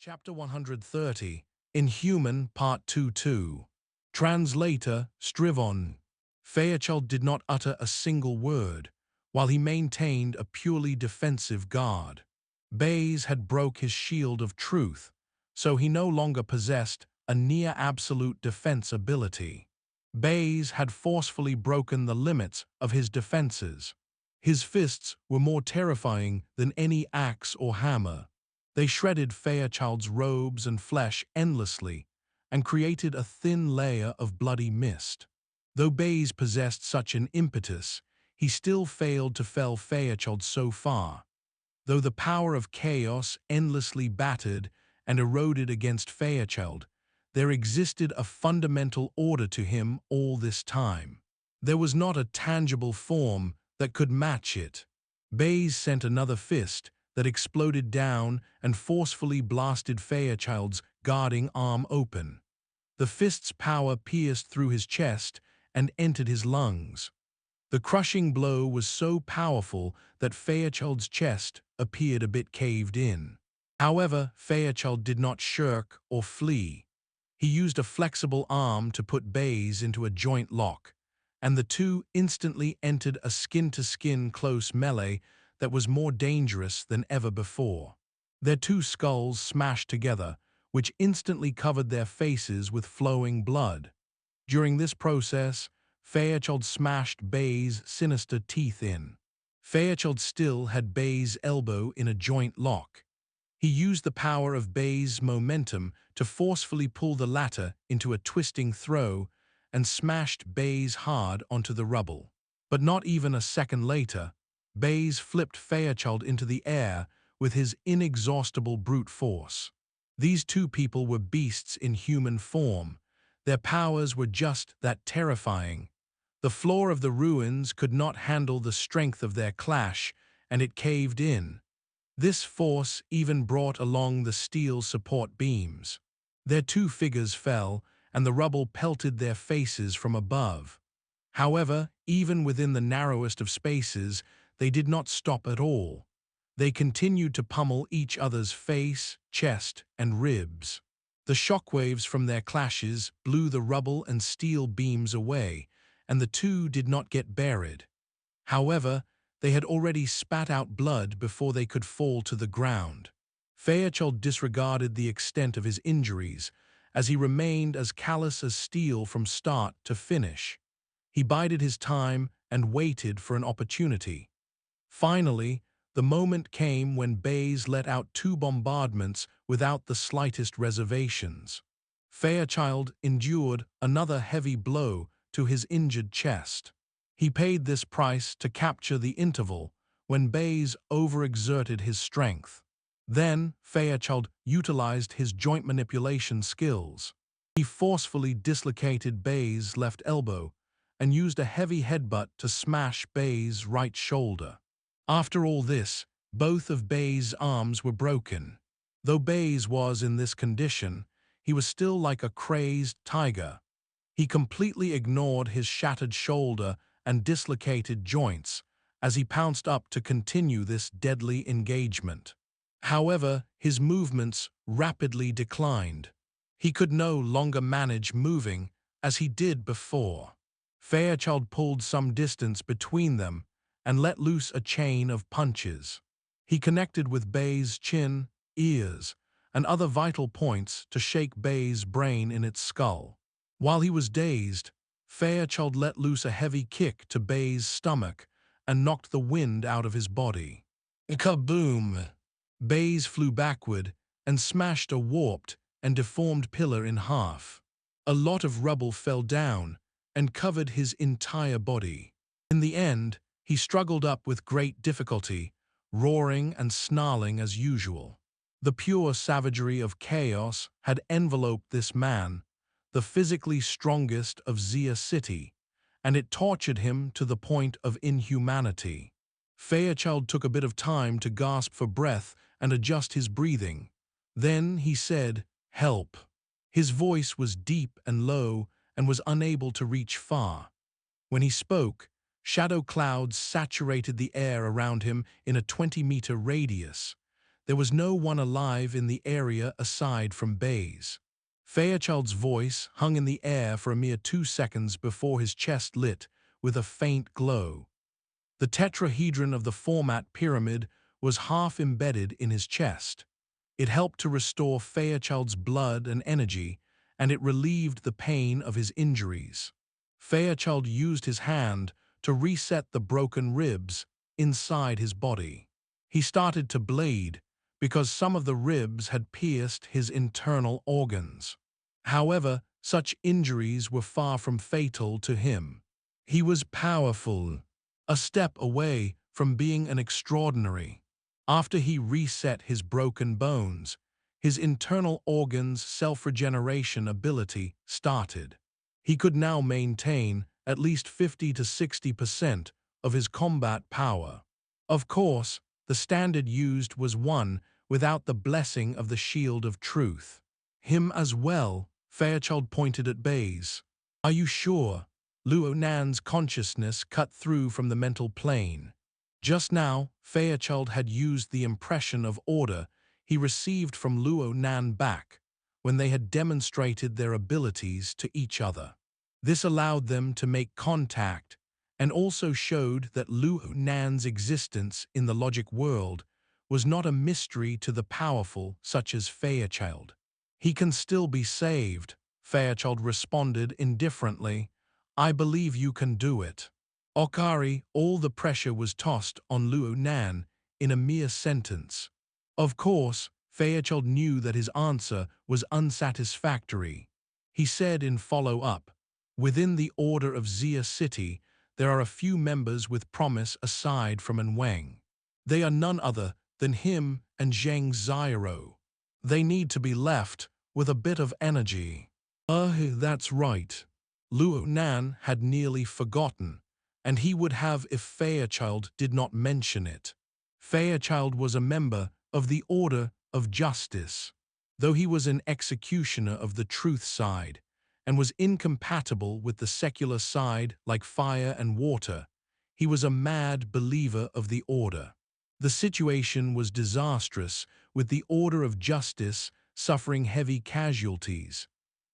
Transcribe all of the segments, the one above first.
Chapter 130, Inhuman, Part 2-2. Translator, Strivon. Fairchild did not utter a single word, while he maintained a purely defensive guard. Baze had broke his shield of truth, so he no longer possessed a near-absolute defense ability. Baze had forcefully broken the limits of his defenses. His fists were more terrifying than any axe or hammer. They shredded Fairchild's robes and flesh endlessly and created a thin layer of bloody mist. Though Baze possessed such an impetus, he still failed to fell Fairchild so far. Though the power of chaos endlessly battered and eroded against Fairchild, there existed a fundamental order to him all this time. There was not a tangible form that could match it. Baze sent another fist that exploded down and forcefully blasted Fairchild's guarding arm open. The fist's power pierced through his chest and entered his lungs. The crushing blow was so powerful that Fairchild's chest appeared a bit caved in. However, Fairchild did not shirk or flee. He used a flexible arm to put Baze into a joint lock, and the two instantly entered a skin-to-skin close melee that was more dangerous than ever before. Their two skulls smashed together, which instantly covered their faces with flowing blood. During this process, Fairchild smashed Baze's sinister teeth in. Fairchild still had Baze's elbow in a joint lock. He used the power of Baze's momentum to forcefully pull the latter into a twisting throw and smashed Baze hard onto the rubble. But not even a second later, Baze flipped Fairchild into the air with his inexhaustible brute force. These two people were beasts in human form. Their powers were just that terrifying. The floor of the ruins could not handle the strength of their clash, and it caved in. This force even brought along the steel support beams. Their two figures fell, and the rubble pelted their faces from above. However, even within the narrowest of spaces, they did not stop at all. They continued to pummel each other's face, chest, and ribs. The shockwaves from their clashes blew the rubble and steel beams away, and the two did not get buried. However, they had already spat out blood before they could fall to the ground. Fairchild disregarded the extent of his injuries, as he remained as callous as steel from start to finish. He bided his time and waited for an opportunity. Finally, the moment came when Baze let out two bombardments without the slightest reservations. Fairchild endured another heavy blow to his injured chest. He paid this price to capture the interval when Baze overexerted his strength. Then Fairchild utilized his joint manipulation skills. He forcefully dislocated Baze's left elbow and used a heavy headbutt to smash Baze's right shoulder. After all this, both of Baze's arms were broken. Though Baze was in this condition, he was still like a crazed tiger. He completely ignored his shattered shoulder and dislocated joints as he pounced up to continue this deadly engagement. However, his movements rapidly declined. He could no longer manage moving as he did before. Fairchild pulled some distance between them and let loose a chain of punches. He connected with Baze's chin, ears, and other vital points to shake Baze's brain in its skull. While he was dazed, Fairchild let loose a heavy kick to Baze's stomach and knocked the wind out of his body. Kaboom! Baze flew backward and smashed a warped and deformed pillar in half. A lot of rubble fell down and covered his entire body. In the end, he struggled up with great difficulty, roaring and snarling as usual. The pure savagery of chaos had enveloped this man, the physically strongest of Xie City, and it tortured him to the point of inhumanity. Fairchild took a bit of time to gasp for breath and adjust his breathing. Then he said, "Help." His voice was deep and low and was unable to reach far. When he spoke, shadow clouds saturated the air around him in a 20-meter radius. There was no one alive in the area aside from Baze. Fairchild's voice hung in the air for a mere 2 seconds before his chest lit with a faint glow. The tetrahedron of the format pyramid was half embedded in his chest. It helped to restore Fairchild's blood and energy, and it relieved the pain of his injuries. Fairchild used his hand to reset the broken ribs inside his body. He started to bleed because some of the ribs had pierced his internal organs. However, such injuries were far from fatal to him. He was powerful, a step away from being an extraordinary. After he reset his broken bones, his internal organs' self-regeneration ability started. He could now maintain at least 50 to 60% of his combat power. Of course, the standard used was one without the blessing of the Shield of Truth. Him as well, Fairchild pointed at Baze. Are you sure? Luo Nan's consciousness cut through from the mental plane. Just now, Fairchild had used the impression of order he received from Luo Nan back when they had demonstrated their abilities to each other. This allowed them to make contact and also showed that Luo Nan's existence in the logic world was not a mystery to the powerful such as Fairchild. He can still be saved, Fairchild responded indifferently. I believe you can do it. Okari, all the pressure was tossed on Luo Nan in a mere sentence. Of course, Fairchild knew that his answer was unsatisfactory. He said in follow-up, within the Order of Xie City, there are a few members with promise aside from An Weng. They are none other than him and Zheng Xiao. They need to be left with a bit of energy. That's right. Luo Nan had nearly forgotten, and he would have if Fairchild did not mention it. Fairchild was a member of the Order of Justice, though he was an executioner of the truth side, and was incompatible with the secular side like fire and water. He was a mad believer of the Order. The situation was disastrous, with the Order of Justice suffering heavy casualties.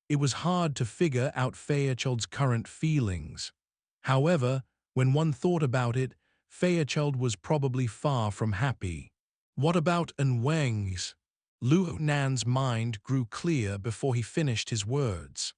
It was hard to figure out Fairchild's current feelings. However, when one thought about it, Fairchild was probably far from happy. What about An Weng's? Luo Nan's mind grew clear before he finished his words.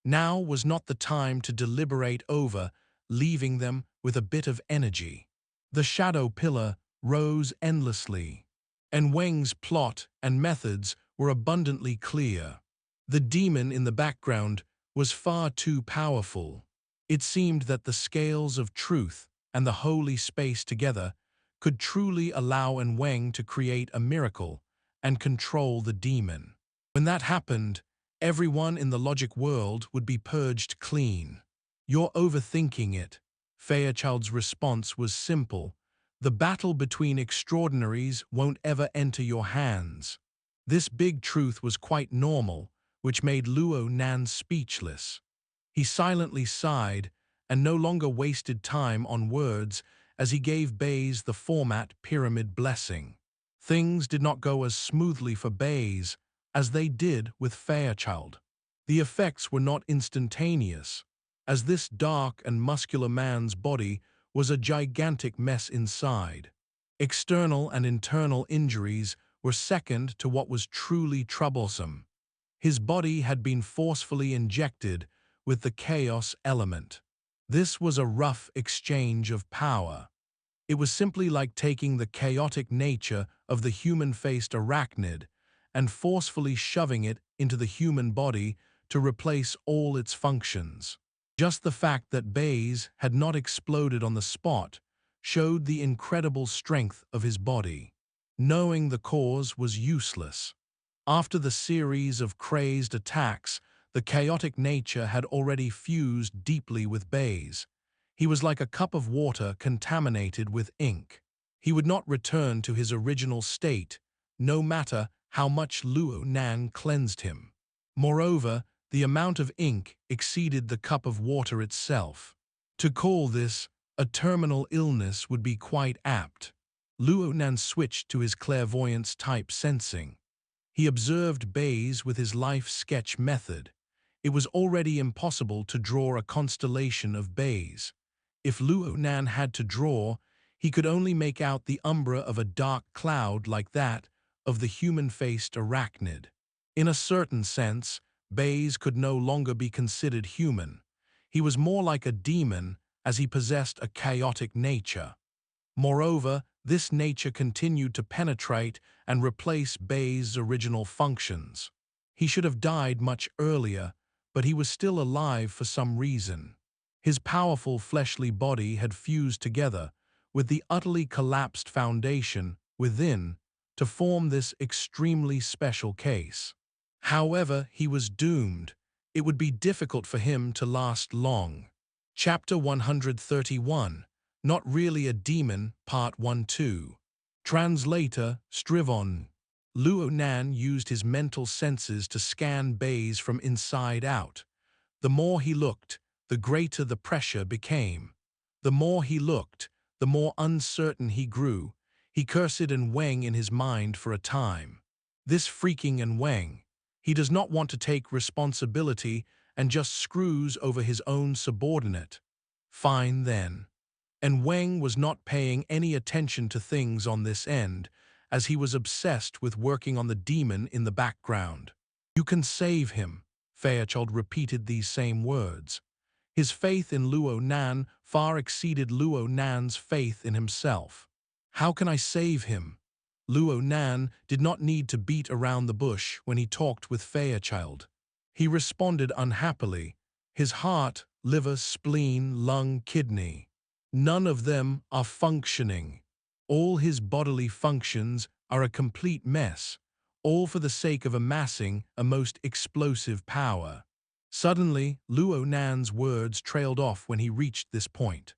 Now was not the time to deliberate over, leaving them with a bit of energy. The shadow pillar rose endlessly. An Weng's plot and methods were abundantly clear. The demon in the background was far too powerful. It seemed that the scales of truth and the holy space together could truly allow An Weng to create a miracle and control the demon. When that happened, everyone in the logic world would be purged clean. You're overthinking it. Fairchild's response was simple. The battle between extraordinaries won't ever enter your hands. This big truth was quite normal, which made Luo Nan speechless. He silently sighed and no longer wasted time on words as he gave Baze the format pyramid blessing. Things did not go as smoothly for Baze as they did with Fairchild. The effects were not instantaneous, as this dark and muscular man's body was a gigantic mess inside. External and internal injuries were second to what was truly troublesome. His body had been forcefully injected with the chaos element. This was a rough exchange of power. It was simply like taking the chaotic nature of the human-faced arachnid and forcefully shoving it into the human body to replace all its functions. Just the fact that Baze had not exploded on the spot showed the incredible strength of his body. Knowing the cause was useless. After the series of crazed attacks, the chaotic nature had already fused deeply with Baze. He was like a cup of water contaminated with ink. He would not return to his original state, no matter how much Luo Nan cleansed him. Moreover, the amount of ink exceeded the cup of water itself. To call this a terminal illness would be quite apt. Luo Nan switched to his clairvoyance-type sensing. He observed Baze with his life sketch method. It was already impossible to draw a constellation of Baze. If Luo Nan had to draw, he could only make out the umbra of a dark cloud like that of the human-faced arachnid. In a certain sense, Baze could no longer be considered human. He was more like a demon, as he possessed a chaotic nature. Moreover, this nature continued to penetrate and replace Baze's original functions. He should have died much earlier, but he was still alive for some reason. His powerful fleshly body had fused together with the utterly collapsed foundation within to form this extremely special case. However, he was doomed. It would be difficult for him to last long. Chapter 131. Not Really a Demon, Part 1-2. Translator, Strivon. Luo Nan used his mental senses to scan Baze from inside out. The more he looked, the greater the pressure became. The more he looked, the more uncertain he grew. He cursed An Weng in his mind for a time. This freaking An Weng. He does not want to take responsibility and just screws over his own subordinate. Fine then. An Weng was not paying any attention to things on this end, as he was obsessed with working on the demon in the background. You can save him, Fairchild repeated these same words. His faith in Luo Nan far exceeded Luo Nan's faith in himself. How can I save him? Luo Nan did not need to beat around the bush when he talked with Fairchild. He responded unhappily. His heart, liver, spleen, lung, kidney. None of them are functioning. All his bodily functions are a complete mess, all for the sake of amassing a most explosive power. Suddenly, Luo Nan's words trailed off when he reached this point.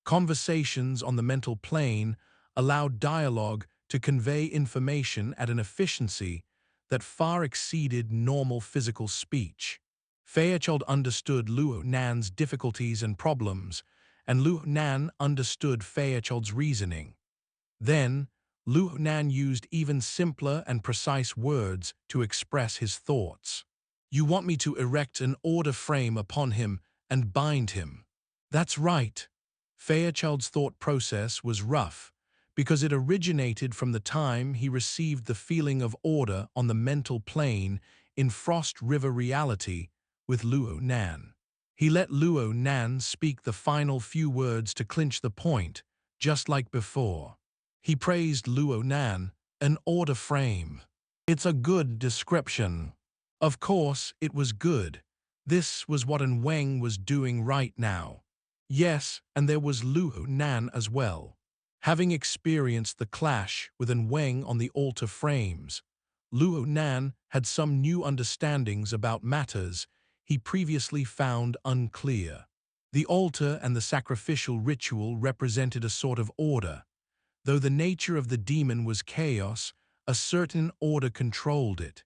Conversations on the mental plane allowed dialogue to convey information at an efficiency that far exceeded normal physical speech. Fairchild understood Luo Nan's difficulties and problems, and Luo Nan understood Fairchild's reasoning. Then, Luo Nan used even simpler and precise words to express his thoughts. You want me to erect an order frame upon him and bind him. That's right. Fairchild's thought process was rough, because it originated from the time he received the feeling of order on the mental plane in Frost River reality with Luo Nan. He let Luo Nan speak the final few words to clinch the point, just like before. He praised Luo Nan, an order frame. It's a good description. Of course, it was good. This was what An Weng was doing right now. Yes, and there was Luo Nan as well. Having experienced the clash with An Weng on the altar frames, Luo Nan had some new understandings about matters he previously found unclear. The altar and the sacrificial ritual represented a sort of order. Though the nature of the demon was chaos, a certain order controlled it.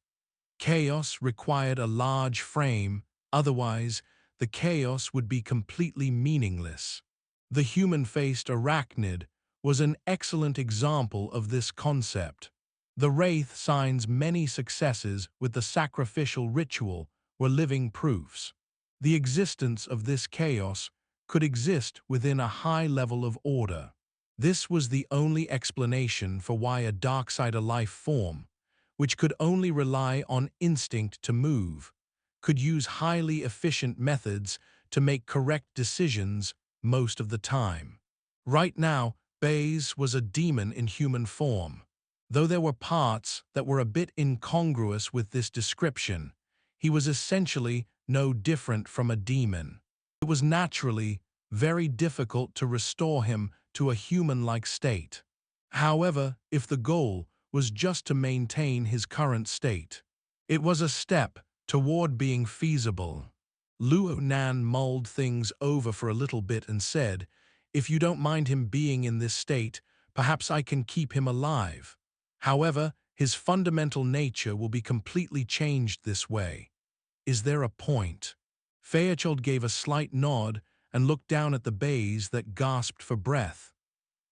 Chaos required a large frame, otherwise the chaos would be completely meaningless. The human-faced arachnid was an excellent example of this concept. The Wraith Sign's many successes with the sacrificial ritual were living proofs. The existence of this chaos could exist within a high level of order. This was the only explanation for why a Darksider life form, which could only rely on instinct to move, could use highly efficient methods to make correct decisions most of the time. Right now, Baze was a demon in human form. Though there were parts that were a bit incongruous with this description, he was essentially no different from a demon. It was naturally very difficult to restore him to a human-like state. However, if the goal was just to maintain his current state, it was a step toward being feasible. Luo Nan mulled things over for a little bit and said, "If you don't mind him being in this state, perhaps I can keep him alive. However, his fundamental nature will be completely changed this way. Is there a point?" Fairchild gave a slight nod and looked down at the Baze that gasped for breath.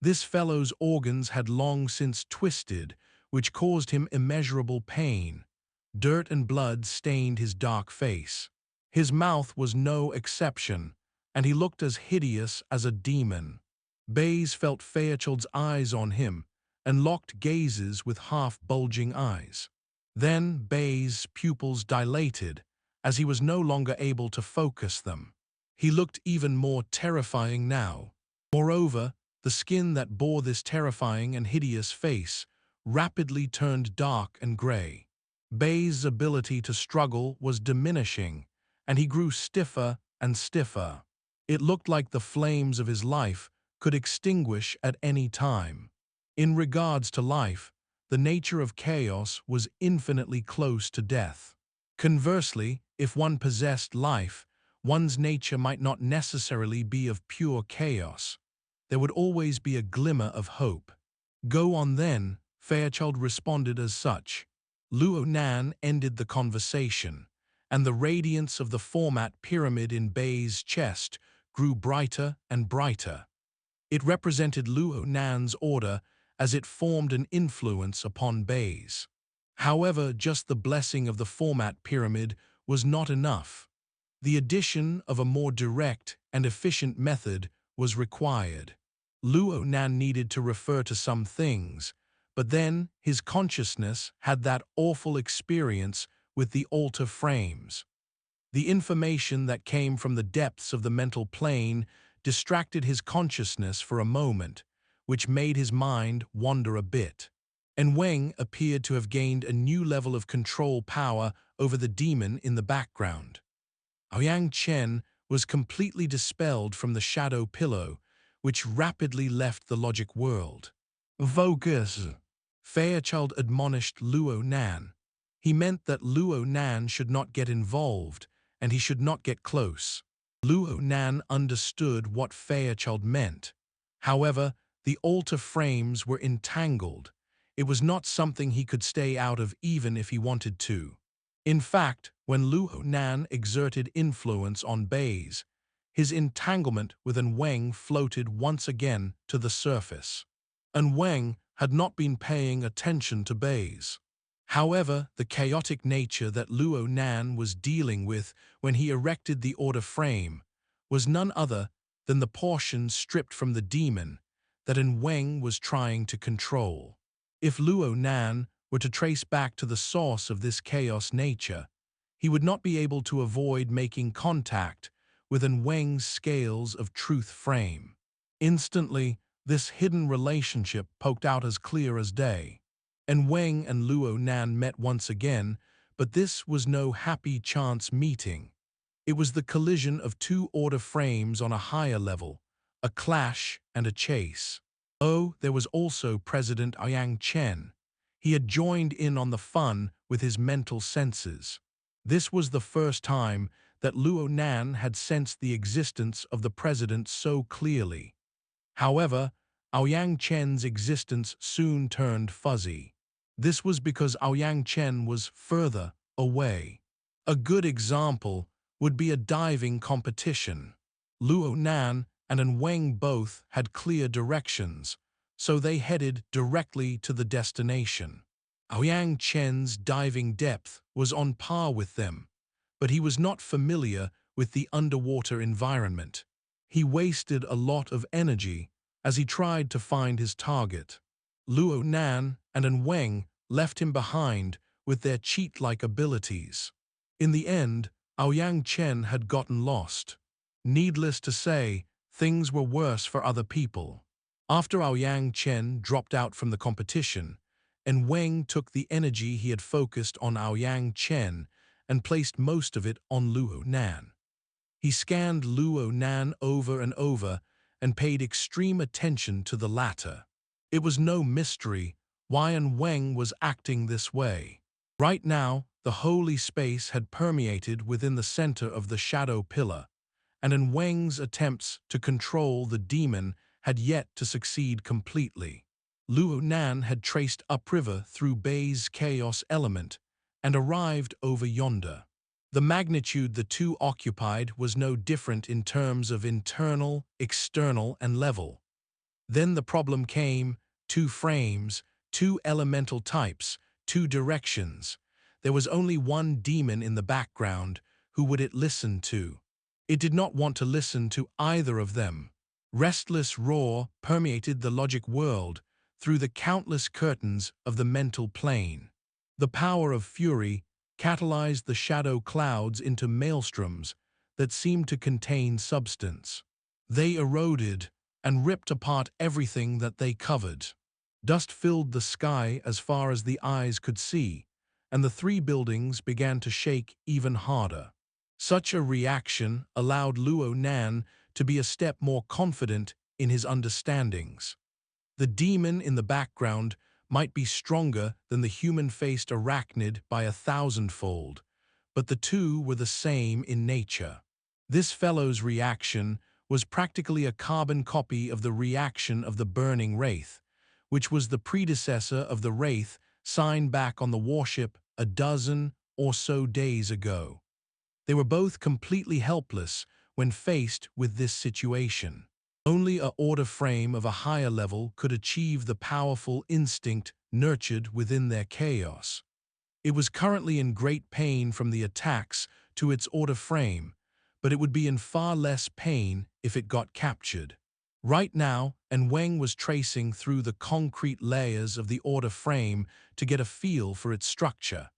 This fellow's organs had long since twisted, which caused him immeasurable pain. Dirt and blood stained his dark face. His mouth was no exception, and he looked as hideous as a demon. Baze felt Fairchild's eyes on him, and locked gazes with half-bulging eyes. Then Baze's pupils dilated, as he was no longer able to focus them. He looked even more terrifying now. Moreover, the skin that bore this terrifying and hideous face rapidly turned dark and gray. Baze's ability to struggle was diminishing, and he grew stiffer and stiffer. It looked like the flames of his life could extinguish at any time. In regards to life, the nature of chaos was infinitely close to death. Conversely, if one possessed life, one's nature might not necessarily be of pure chaos. There would always be a glimmer of hope. "Go on then," Fairchild responded as such. Luo Nan ended the conversation, and the radiance of the format pyramid in Baze's chest grew brighter and brighter. It represented Luo Nan's order as it formed an influence upon Baze. However, just the blessing of the format pyramid was not enough. The addition of a more direct and efficient method was required. Luo Nan needed to refer to some things, but then his consciousness had that awful experience with the altar frames. The information that came from the depths of the mental plane distracted his consciousness for a moment, which made his mind wander a bit. An Weng appeared to have gained a new level of control power over the demon in the background. Ouyang Chen was completely dispelled from the shadow pillow, which rapidly left the logic world. "Focus," Fairchild admonished Luo Nan. He meant that Luo Nan should not get involved, and he should not get close. Luo Nan understood what Fairchild meant. However, the altar frames were entangled. It was not something he could stay out of even if he wanted to. In fact, when Luo Nan exerted influence on Baze, his entanglement with An Weng floated once again to the surface. An Weng had not been paying attention to Baze. However, the chaotic nature that Luo Nan was dealing with when he erected the order frame was none other than the portion stripped from the demon that An Weng was trying to control. If Luo Nan were to trace back to the source of this chaos nature, he would not be able to avoid making contact with An Weng's scales of truth frame. Instantly, this hidden relationship poked out as clear as day. An Weng and Luo Nan met once again, but this was no happy chance meeting. It was the collision of two order frames on a higher level, a clash and a chase. Oh, there was also President Ouyang Chen. He had joined in on the fun with his mental senses. This was the first time that Luo Nan had sensed the existence of the president so clearly. However, Ouyang Chen's existence soon turned fuzzy. This was because Ouyang Chen was further away. A good example would be a diving competition. Luo Nan and An Weng both had clear directions, so they headed directly to the destination. Ouyang Chen's diving depth was on par with them, but he was not familiar with the underwater environment. He wasted a lot of energy as he tried to find his target. Luo Nan and An Weng left him behind with their cheat-like abilities. In the end, Ouyang Chen had gotten lost. Needless to say, things were worse for other people. After Ouyang Chen dropped out from the competition, An Weng took the energy he had focused on Ouyang Chen and placed most of it on Luo Nan. He scanned Luo Nan over and over and paid extreme attention to the latter. It was no mystery why An Weng was acting this way. Right now, the holy space had permeated within the center of the shadow pillar, and An Weng's attempts to control the demon had yet to succeed completely. Luo Nan had traced upriver through Baze's chaos element and arrived over yonder. The magnitude the two occupied was no different in terms of internal, external, and level. Then the problem came: two frames, two elemental types, two directions. There was only one demon in the background. Who would it listen to? It did not want to listen to either of them. Restless roar permeated the logic world through the countless curtains of the mental plane. The power of fury catalyzed the shadow clouds into maelstroms that seemed to contain substance. They eroded and ripped apart everything that they covered. Dust filled the sky as far as the eyes could see, and the three buildings began to shake even harder. Such a reaction allowed Luo Nan to be a step more confident in his understandings. The demon in the background might be stronger than the human-faced arachnid by 1,000-fold, but the two were the same in nature. This fellow's reaction was practically a carbon copy of the reaction of the burning wraith, which was the predecessor of the wraith signed back on the warship a dozen or so days ago. They were both completely helpless when faced with this situation. Only a order frame of a higher level could achieve the powerful instinct nurtured within their chaos. It was currently in great pain from the attacks to its order frame, but it would be in far less pain if it got captured. Right now, An Weng was tracing through the concrete layers of the order frame to get a feel for its structure.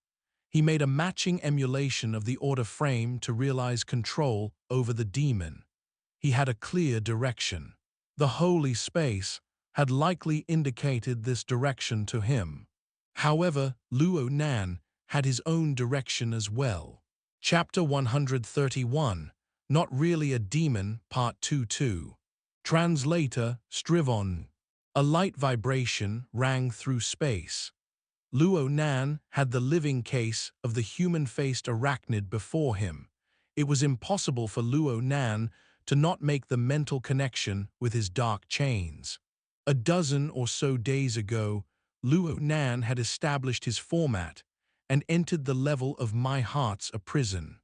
He made a matching emulation of the order frame to realize control over the demon. He had a clear direction. The holy space had likely indicated this direction to him. However, Luo Nan had his own direction as well. Chapter 131, Not Really a Demon, Part 2-2. Translator, Strivon. A light vibration rang through space. Luo Nan had the living case of the human-faced arachnid before him. It was impossible for Luo Nan to not make the mental connection with his dark chains. A dozen or so days ago, Luo Nan had established his format and entered the level of My Heart's a Prison.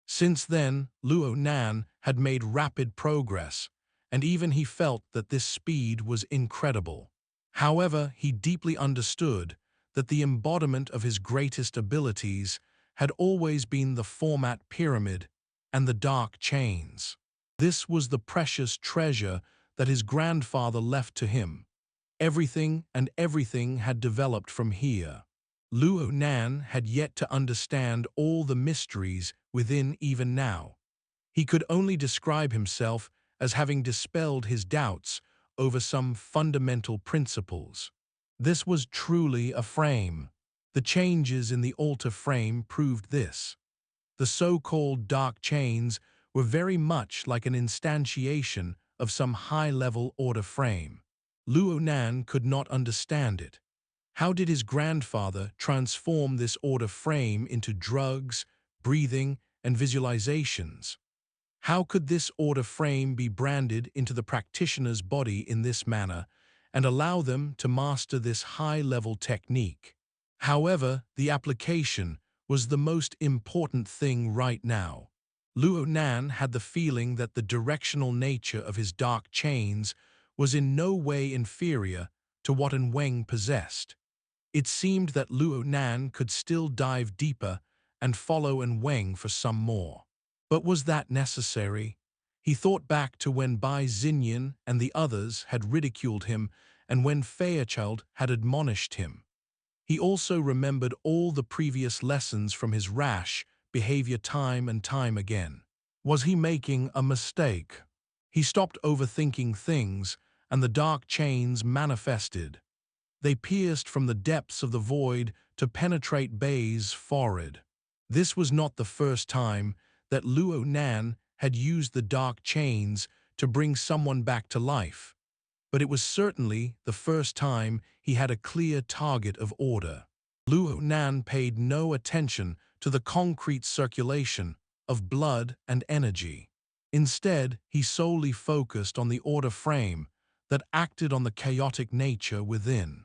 Since then, Luo Nan had made rapid progress, and even he felt that this speed was incredible. However, he deeply understood that the embodiment of his greatest abilities had always been the format pyramid and the dark chains. This was the precious treasure that his grandfather left to him. Everything and everything had developed from here. Luo Nan had yet to understand all the mysteries within even now. He could only describe himself as having dispelled his doubts over some fundamental principles. This was truly a frame. The changes in the altar frame proved this. The so-called dark chains were very much like an instantiation of some high-level order frame. Luo Nan could not understand it. How did his grandfather transform this order frame into drugs, breathing, and visualizations? How could this order frame be branded into the practitioner's body in this manner and allow them to master this high-level technique? However, the application was the most important thing right now. Luo Nan had the feeling that the directional nature of his dark chains was in no way inferior to what An Weng possessed. It seemed that Luo Nan could still dive deeper and follow An Weng for some more. But was that necessary? He thought back to when Bai Xinyan and the others had ridiculed him and when Fairchild had admonished him. He also remembered all the previous lessons from his rash behavior time and time again. Was he making a mistake? He stopped overthinking things, and the dark chains manifested. They pierced from the depths of the void to penetrate Bai's forehead. This was not the first time that Luo Nan had used the dark chains to bring someone back to life, but it was certainly the first time he had a clear target of order. Luo Nan paid no attention to the concrete circulation of blood and energy. Instead, he solely focused on the order frame that acted on the chaotic nature within.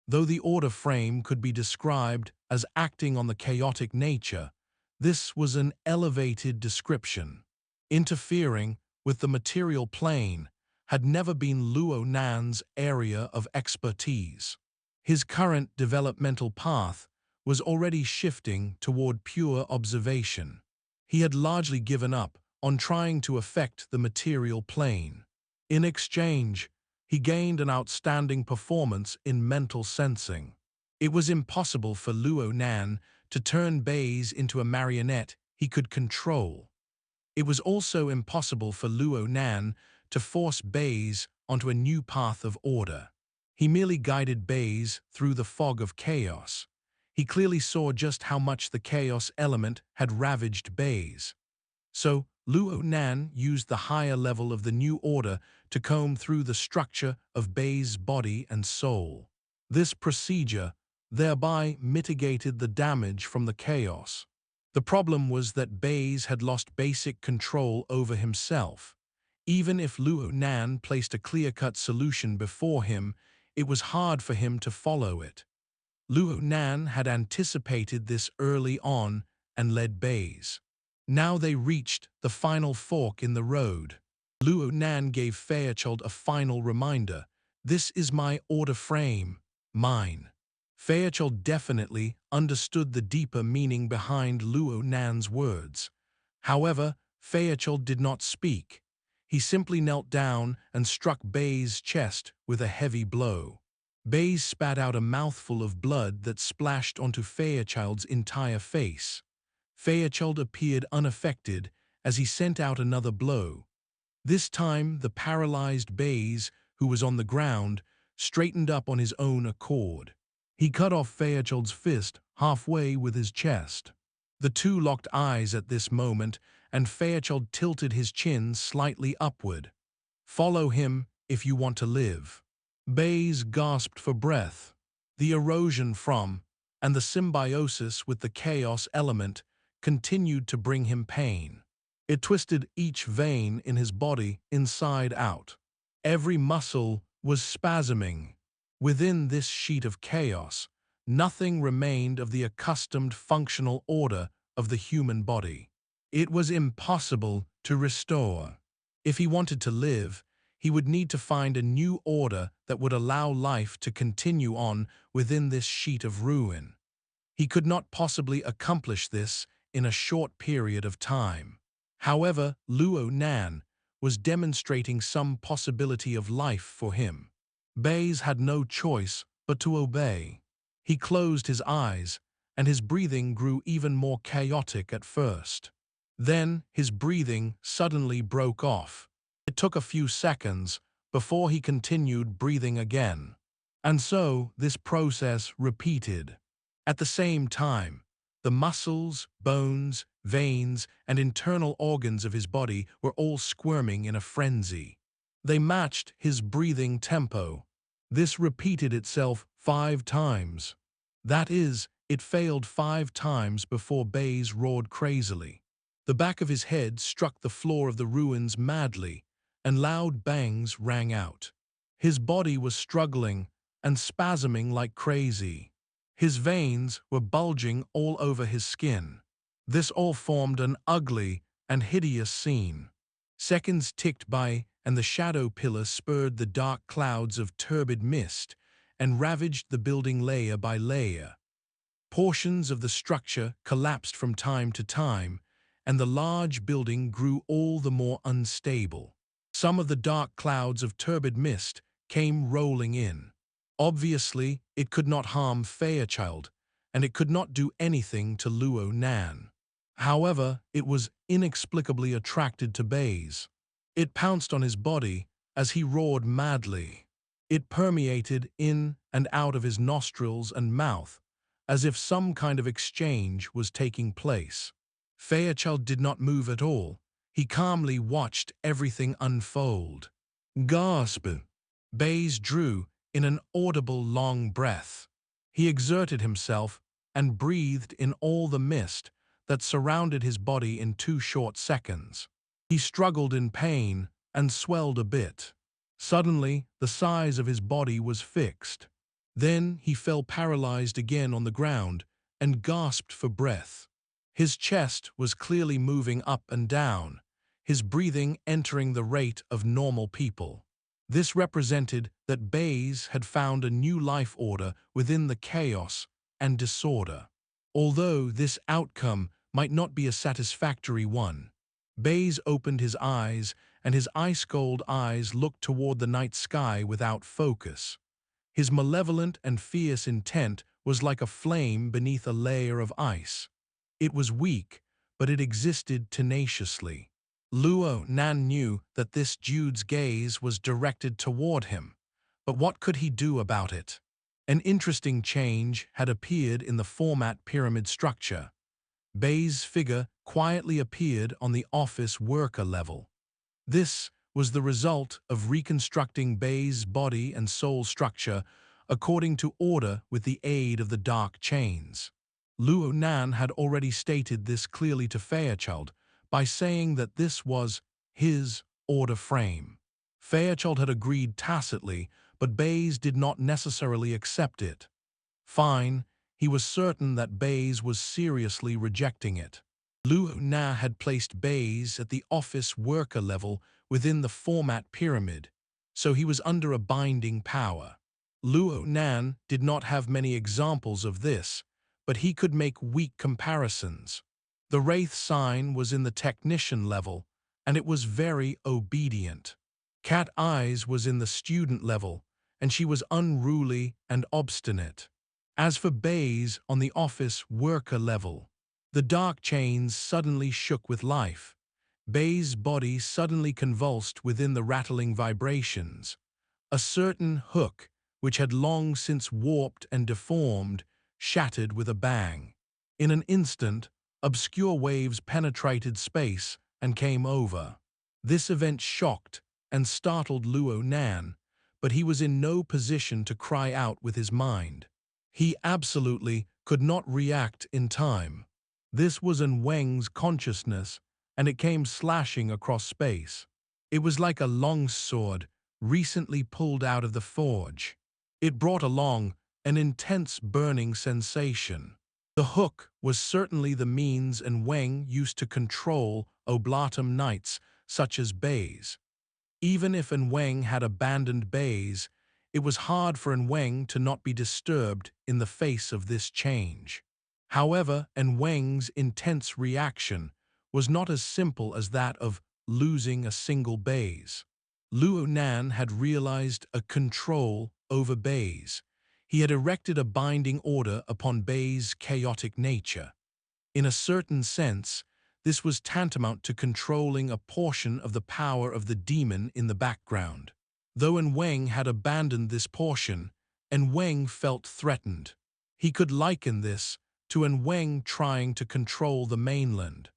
Though the order frame could be described as acting on the chaotic nature, this was an elevated description. Interfering with the material plane, had never been Luo Nan's area of expertise. His current developmental path was already shifting toward pure observation. He had largely given up on trying to affect the material plane. In exchange, he gained an outstanding performance in mental sensing. It was impossible for Luo Nan to turn Baze into a marionette he could control. It was also impossible for Luo Nan to force Baze onto a new path of order. He merely guided Baze through the fog of chaos. He clearly saw just how much the chaos element had ravaged Baze. So, Luo Nan used the higher level of the new order to comb through the structure of Baze's body and soul. This procedure thereby mitigated the damage from the chaos. The problem was that Baze had lost basic control over himself. Even if Luo Nan placed a clear-cut solution before him, it was hard for him to follow it. Luo Nan had anticipated this early on and led Baze. Now they reached the final fork in the road. Luo Nan gave Fairchild a final reminder. "This is my order frame, mine." Fairchild definitely understood the deeper meaning behind Luo Nan's words. However, Fairchild did not speak. He simply knelt down and struck Baze's chest with a heavy blow. Baze spat out a mouthful of blood that splashed onto Fairchild's entire face. Fairchild appeared unaffected as he sent out another blow. This time, the paralyzed Baze, who was on the ground, straightened up on his own accord. He cut off Fairchild's fist halfway with his chest. The two locked eyes at this moment, and Fairchild tilted his chin slightly upward. "Follow him if you want to live." Baze gasped for breath. The erosion from, and the symbiosis with the chaos element continued to bring him pain. It twisted each vein in his body inside out. Every muscle was spasming. Within this sheet of chaos, nothing remained of the accustomed functional order of the human body. It was impossible to restore. If he wanted to live, he would need to find a new order that would allow life to continue on within this sheet of ruin. He could not possibly accomplish this in a short period of time. However, Luo Nan was demonstrating some possibility of life for him. Baze had no choice but to obey. He closed his eyes, and his breathing grew even more chaotic at first. Then his breathing suddenly broke off. It took a few seconds before he continued breathing again. And so this process repeated. At the same time, the muscles, bones, veins, and internal organs of his body were all squirming in a frenzy. They matched his breathing tempo. This repeated itself 5 times. That is, it failed 5 times before Baze roared crazily. The back of his head struck the floor of the ruins madly, and loud bangs rang out. His body was struggling and spasming like crazy. His veins were bulging all over his skin. This all formed an ugly and hideous scene. Seconds ticked by, and the shadow pillar spurred the dark clouds of turbid mist and ravaged the building layer by layer. Portions of the structure collapsed from time to time, and the large building grew all the more unstable. Some of the dark clouds of turbid mist came rolling in. Obviously, it could not harm Fairchild, and it could not do anything to Luo Nan. However, it was inexplicably attracted to Baze. It pounced on his body as he roared madly. It permeated in and out of his nostrils and mouth, as if some kind of exchange was taking place. Fairchild did not move at all. He calmly watched everything unfold. Gasp! Baze drew in an audible long breath. He exerted himself and breathed in all the mist that surrounded his body in 2 short seconds. He struggled in pain and swelled a bit. Suddenly, the size of his body was fixed. Then he fell paralyzed again on the ground and gasped for breath. His chest was clearly moving up and down, his breathing entering the rate of normal people. This represented that Baze had found a new life order within the chaos and disorder. Although this outcome might not be a satisfactory one, Baze opened his eyes, and his ice-cold eyes looked toward the night sky without focus. His malevolent and fierce intent was like a flame beneath a layer of ice. It was weak, but it existed tenaciously. Luo Nan knew that this Jude's gaze was directed toward him, but what could he do about it? An interesting change had appeared in the format pyramid structure. Baze's figure quietly appeared on the office worker level. This was the result of reconstructing Baze's body and soul structure according to order with the aid of the dark chains. Luo Nan had already stated this clearly to Fairchild by saying that this was his order frame. Fairchild had agreed tacitly, but Baze did not necessarily accept it. Fine, he was certain that Baze was seriously rejecting it. Luo Nan had placed Baze at the office worker level within the format pyramid, so he was under a binding power. Luo Nan did not have many examples of this, but he could make weak comparisons. The Wraith sign was in the technician level, and it was very obedient. Cat Eyes was in the student level, and she was unruly and obstinate. As for Baze on the office worker level, the dark chains suddenly shook with life. Baze's body suddenly convulsed within the rattling vibrations. A certain hook, which had long since warped and deformed, shattered with a bang. In an instant, obscure waves penetrated space and came over. This event shocked and startled Luo Nan, but he was in no position to cry out with his mind. He absolutely could not react in time. This was An Weng's consciousness, and it came slashing across space. It was like a long sword recently pulled out of the forge. It brought along an intense burning sensation. The hook was certainly the means An Weng used to control Archoblatum knights such as Baze. Even if An Weng had abandoned Baze, it was hard for An Weng to not be disturbed in the face of this change. However, An Weng's intense reaction was not as simple as that of losing a single Baze. Luo Nan had realized a control over Baze. He had erected a binding order upon Baze's chaotic nature. In a certain sense, this was tantamount to controlling a portion of the power of the demon in the background. Though An Weng had abandoned this portion, An Weng felt threatened. He could liken this to An Weng trying to control the mainland.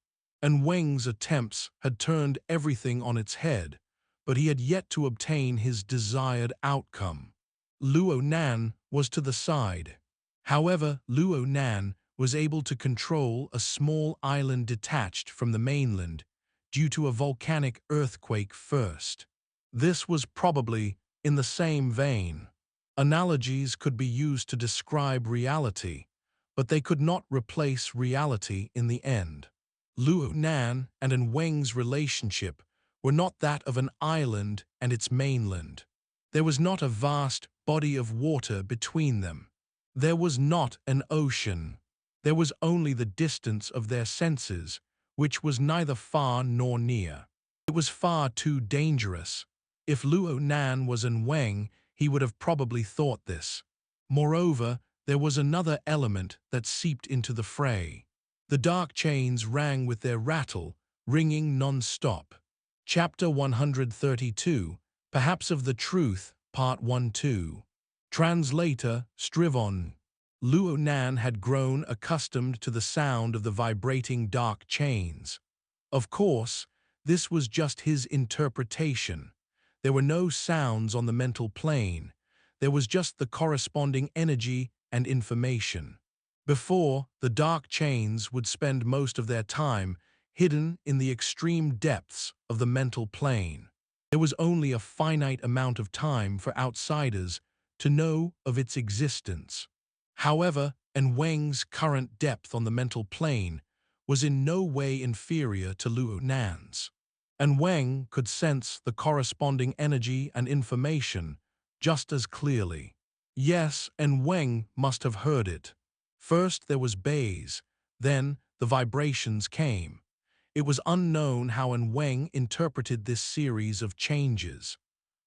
An Weng's attempts had turned everything on its head, but he had yet to obtain his desired outcome. Luo Nan was to the side. However, Luo Nan was able to control a small island detached from the mainland due to a volcanic earthquake first. This was probably in the same vein. Analogies could be used to describe reality, but they could not replace reality in the end. Luo Nan and An Weng's relationship were not that of an island and its mainland. There was not a vast body of water between them. There was not an ocean. There was only the distance of their senses, which was neither far nor near. It was far too dangerous. If Luo Nan was An Weng, he would have probably thought this. Moreover, there was another element that seeped into the fray. The dark chains rang with their rattle, ringing non-stop. Chapter 132, Perhaps of the Truth, Part 1-2. Translator, Strivon. Luo Nan had grown accustomed to the sound of the vibrating dark chains. Of course, this was just his interpretation. There were no sounds on the mental plane. There was just the corresponding energy and information. Before, the dark chains would spend most of their time hidden in the extreme depths of the mental plane. There was only a finite amount of time for outsiders to know of its existence. However, An Weng's current depth on the mental plane was in no way inferior to Luo Nan's. An Weng could sense the corresponding energy and information just as clearly. Yes, An Weng must have heard it. First there was Baze, then the vibrations came. It was unknown how An Weng interpreted this series of changes.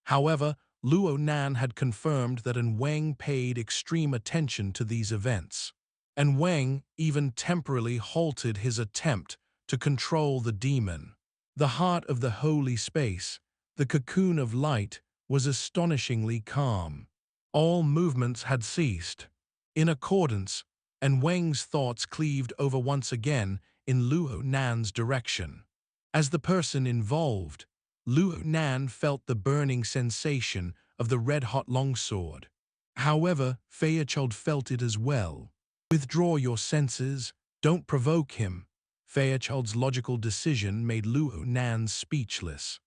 However, Luo Nan had confirmed that An Weng paid extreme attention to these events. An Weng even temporarily halted his attempt to control the demon. The heart of the holy space, the cocoon of light, was astonishingly calm. All movements had ceased. In accordance, An Weng's thoughts cleaved over once again in Luo Nan's direction. As the person involved, Luo Nan felt the burning sensation of the red-hot longsword. However, Fairchild felt it as well. Withdraw your senses, don't provoke him. Fairchild's logical decision made Luo Nan speechless.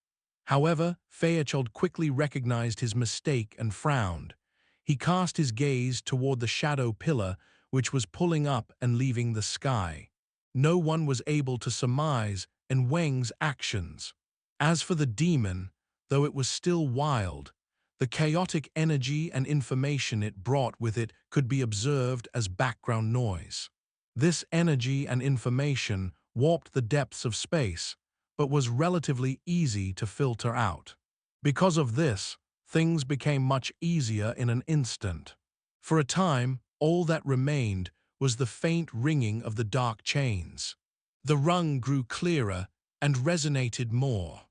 However, Fairchild quickly recognized his mistake and frowned. He cast his gaze toward the shadow pillar which was pulling up and leaving the sky. No one was able to surmise An Weng's actions. As for the demon, though it was still wild, the chaotic energy and information it brought with it could be observed as background noise. This energy and information warped the depths of space, but was relatively easy to filter out. Because of this, things became much easier in an instant. For a time, all that remained was the faint ringing of the dark chains. The rung grew clearer and resonated more.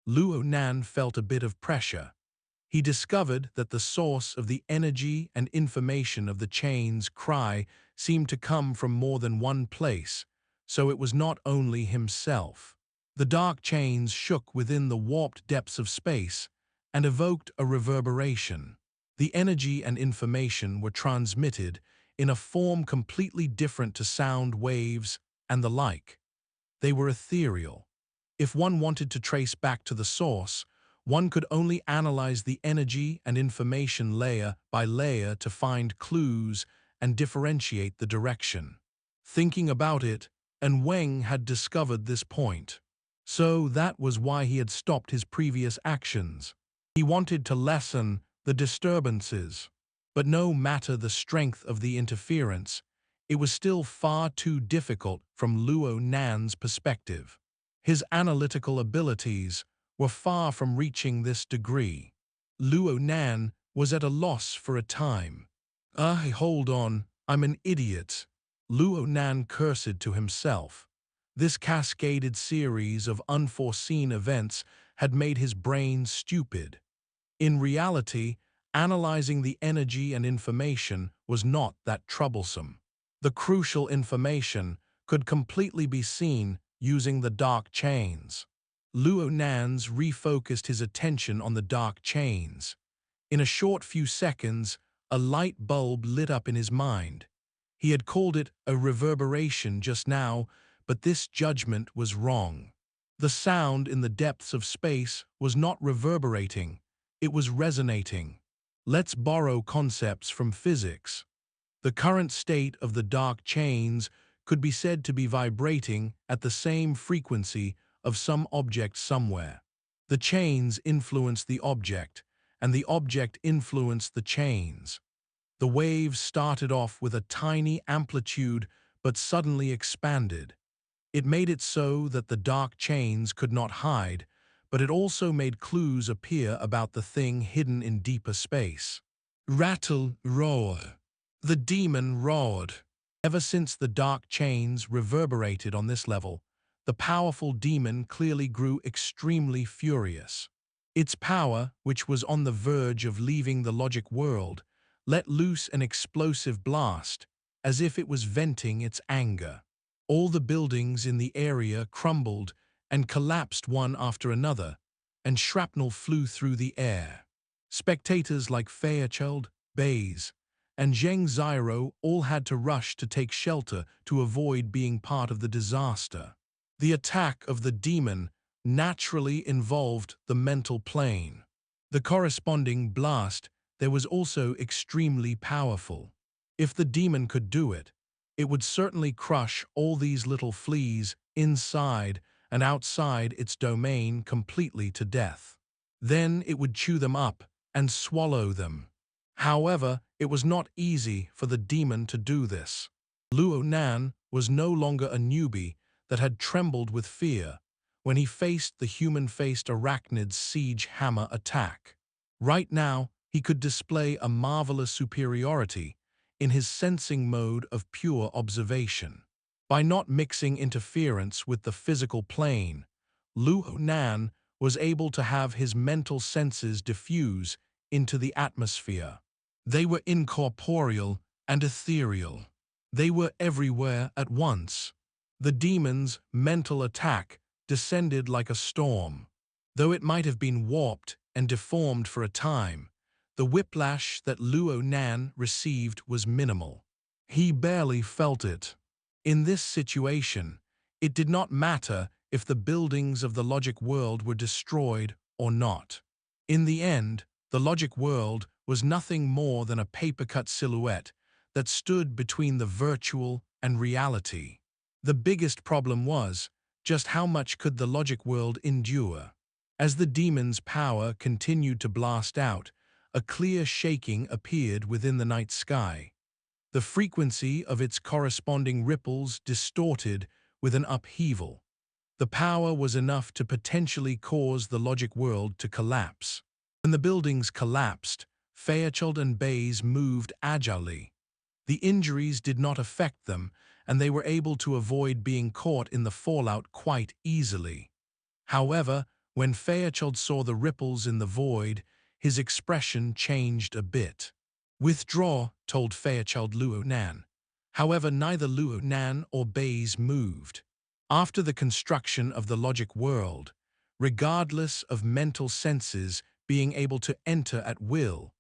Luo Nan felt a bit of pressure. He discovered that the source of the energy and information of the chain's cry seemed to come from more than one place, so it was not only himself. The dark chains shook within the warped depths of space and evoked a reverberation. The energy and information were transmitted in a form completely different to sound waves and the like. They were ethereal. If one wanted to trace back to the source, one could only analyze the energy and information layer by layer to find clues and differentiate the direction. Thinking about it, An Weng had discovered this point. So that was why he had stopped his previous actions. He wanted to lessen the disturbances. But no matter the strength of the interference, it was still far too difficult from Luo Nan's perspective. His analytical abilities were far from reaching this degree. Luo Nan was at a loss for a time. Hold on, I'm an idiot. Luo Nan cursed to himself. This cascaded series of unforeseen events had made his brain stupid. In reality, analyzing the energy and information was not that troublesome. The crucial information could completely be seen using the dark chains. Luo Nan's refocused his attention on the dark chains. In a short few seconds, a light bulb lit up in his mind. He had called it a reverberation just now, but this judgment was wrong. The sound in the depths of space was not reverberating, it was resonating. Let's borrow concepts from physics. The current state of the dark chains could be said to be vibrating at the same frequency of some object somewhere. The chains influence the object, and the object influenced the chains. The waves started off with a tiny amplitude but suddenly expanded. It made it so that the dark chains could not hide, but it also made clues appear about the thing hidden in deeper space. Rattle, roar. The demon roared. Ever since the dark chains reverberated on this level, the powerful demon clearly grew extremely furious. Its power, which was on the verge of leaving the logic world, let loose an explosive blast, as if it was venting its anger. All the buildings in the area crumbled and collapsed one after another, and shrapnel flew through the air. Spectators like Fairchild, Baze, and Zheng Ziro all had to rush to take shelter to avoid being part of the disaster. The attack of the demon naturally involved the mental plane. The corresponding blast there was also extremely powerful. If the demon could do it, it would certainly crush all these little fleas inside and outside its domain completely to death. Then it would chew them up and swallow them. However, it was not easy for the demon to do this. Luo Nan was no longer a newbie that had trembled with fear when he faced the human-faced arachnid's siege hammer attack. Right now, he could display a marvelous superiority in his sensing mode of pure observation. By not mixing interference with the physical plane, Luo Nan was able to have his mental senses diffuse into the atmosphere. They were incorporeal and ethereal. They were everywhere at once. The demon's mental attack descended like a storm. Though it might have been warped and deformed for a time, the whiplash that Luo Nan received was minimal. He barely felt it. In this situation, it did not matter if the buildings of the logic world were destroyed or not. In the end, the logic world was nothing more than a paper-cut silhouette that stood between the virtual and reality. The biggest problem was, just how much could the logic world endure? As the demon's power continued to blast out, a clear shaking appeared within the night sky. The frequency of its corresponding ripples distorted with an upheaval. The power was enough to potentially cause the logic world to collapse. When the buildings collapsed, Fairchild and Baze moved agilely. The injuries did not affect them, and they were able to avoid being caught in the fallout quite easily. However, when Fairchild saw the ripples in the void, his expression changed a bit. "Withdraw," told Fairchild Luo Nan. However, neither Luo Nan or Baze moved. After the construction of the logic world, regardless of mental senses being able to enter at will,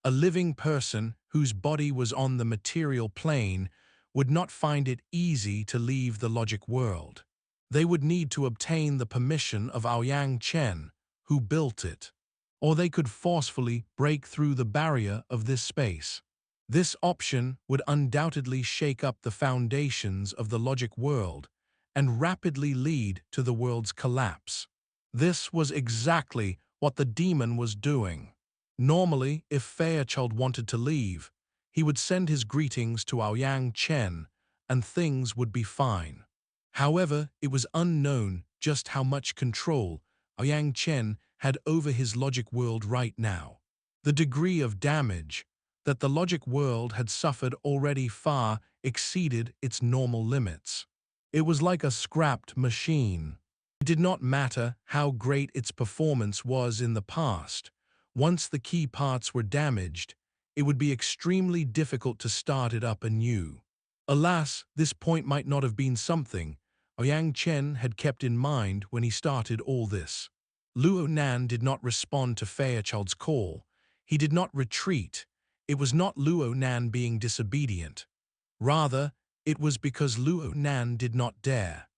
a living person whose body was on the material plane would not find it easy to leave the logic world. They would need to obtain the permission of Ouyang Chen, who built it, or they could forcefully break through the barrier of this space. This option would undoubtedly shake up the foundations of the logic world and rapidly lead to the world's collapse. This was exactly what the demon was doing. Normally, if Fairchild wanted to leave, he would send his greetings to Ouyang Chen and things would be fine. However, it was unknown just how much control Ouyang Chen had over his logic world right now. The degree of damage that the logic world had suffered already far exceeded its normal limits. It was like a scrapped machine. It did not matter how great its performance was in the past. Once the key parts were damaged, it would be extremely difficult to start it up anew. Alas, this point might not have been something Ouyang Chen had kept in mind when he started all this. Luo Nan did not respond to Fairchild's call. He did not retreat. It was not Luo Nan being disobedient. Rather, it was because Luo Nan did not dare.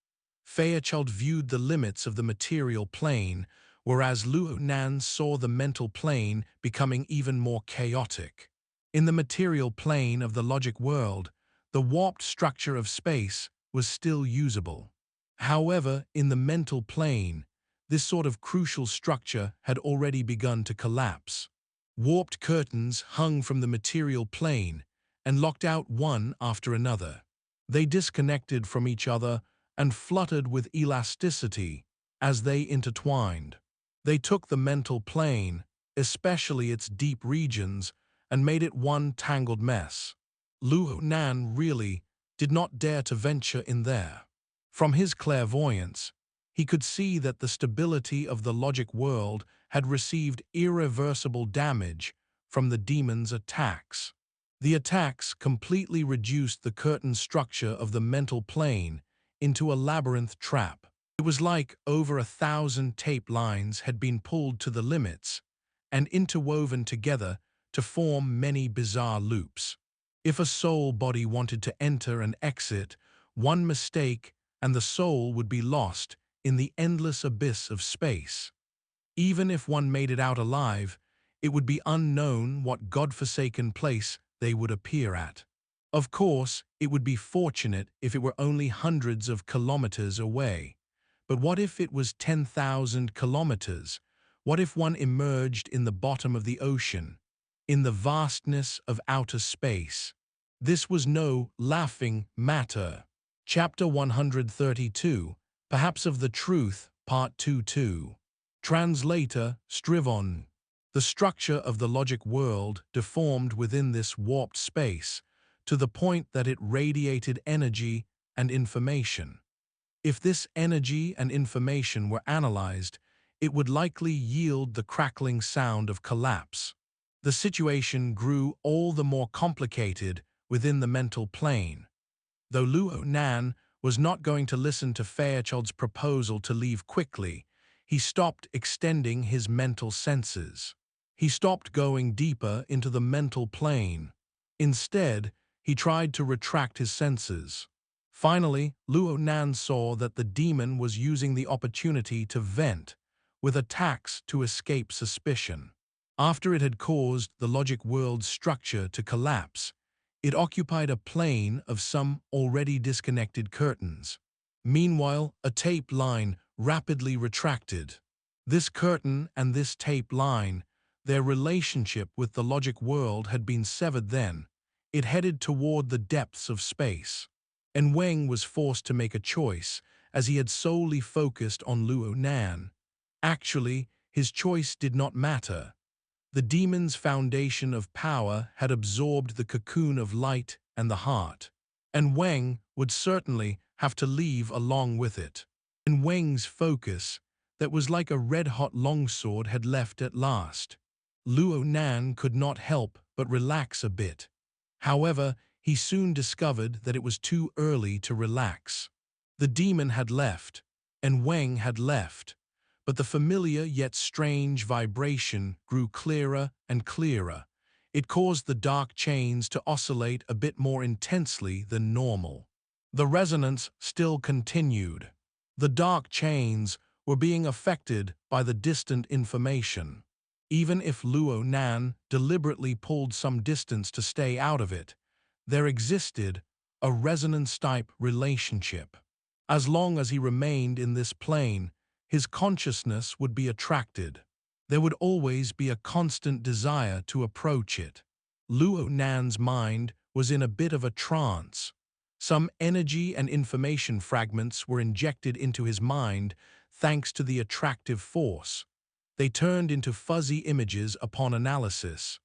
Fairchild viewed the limits of the material plane, whereas Luo Nan saw the mental plane becoming even more chaotic. In the material plane of the logic world, the warped structure of space was still usable. However, in the mental plane, this sort of crucial structure had already begun to collapse. Warped curtains hung from the material plane and locked out one after another. They disconnected from each other and fluttered with elasticity as they intertwined. They took the mental plane, especially its deep regions, and made it one tangled mess. Luo Nan really did not dare to venture in there. From his clairvoyance, he could see that the stability of the logic world had received irreversible damage from the demon's attacks. The attacks completely reduced the curtain structure of the mental plane into a labyrinth trap. It was like over 1,000 tape lines had been pulled to the limits and interwoven together to form many bizarre loops. If a soul body wanted to enter and exit, one mistake and the soul would be lost in the endless abyss of space. Even if one made it out alive, it would be unknown what godforsaken place they would appear at. Of course, it would be fortunate if it were only hundreds of kilometers away, But what if it was 10,000 kilometers? What if one emerged in the bottom of the ocean, in the vastness of outer space? This was no laughing matter. Chapter 132, Perhaps of the Truth, Part 2-2. Translator Strivon. The structure of the logic world deformed within this warped space, to the point that it radiated energy and information. If this energy and information were analyzed, it would likely yield the crackling sound of collapse. The situation grew all the more complicated within the mental plane. Though Luo Nan was not going to listen to Fairchild's proposal to leave quickly, he stopped extending his mental senses. He stopped going deeper into the mental plane. Instead, he tried to retract his senses. Finally, Luo Nan saw that the demon was using the opportunity to vent, with attacks to escape suspicion. After it had caused the logic world's structure to collapse, it occupied a plane of some already disconnected curtains. Meanwhile, a tape line rapidly retracted. This curtain and this tape line, their relationship with the logic world had been severed then. It headed toward the depths of space. An Weng was forced to make a choice, as he had solely focused on Luo Nan. Actually, his choice did not matter. The demon's foundation of power had absorbed the cocoon of light and the heart. An Weng would certainly have to leave along with it. An Weng's focus, that was like a red-hot longsword, had left at last. Luo Nan could not help but relax a bit. However, he soon discovered that it was too early to relax. The demon had left, and Weng had left, but the familiar yet strange vibration grew clearer and clearer. It caused the dark chains to oscillate a bit more intensely than normal. The resonance still continued. The dark chains were being affected by the distant information. Even if Luo Nan deliberately pulled some distance to stay out of it, there existed a resonance-type relationship. As long as he remained in this plane, his consciousness would be attracted. There would always be a constant desire to approach it. Luo Nan's mind was in a bit of a trance. Some energy and information fragments were injected into his mind thanks to the attractive force. They turned into fuzzy images upon analysis.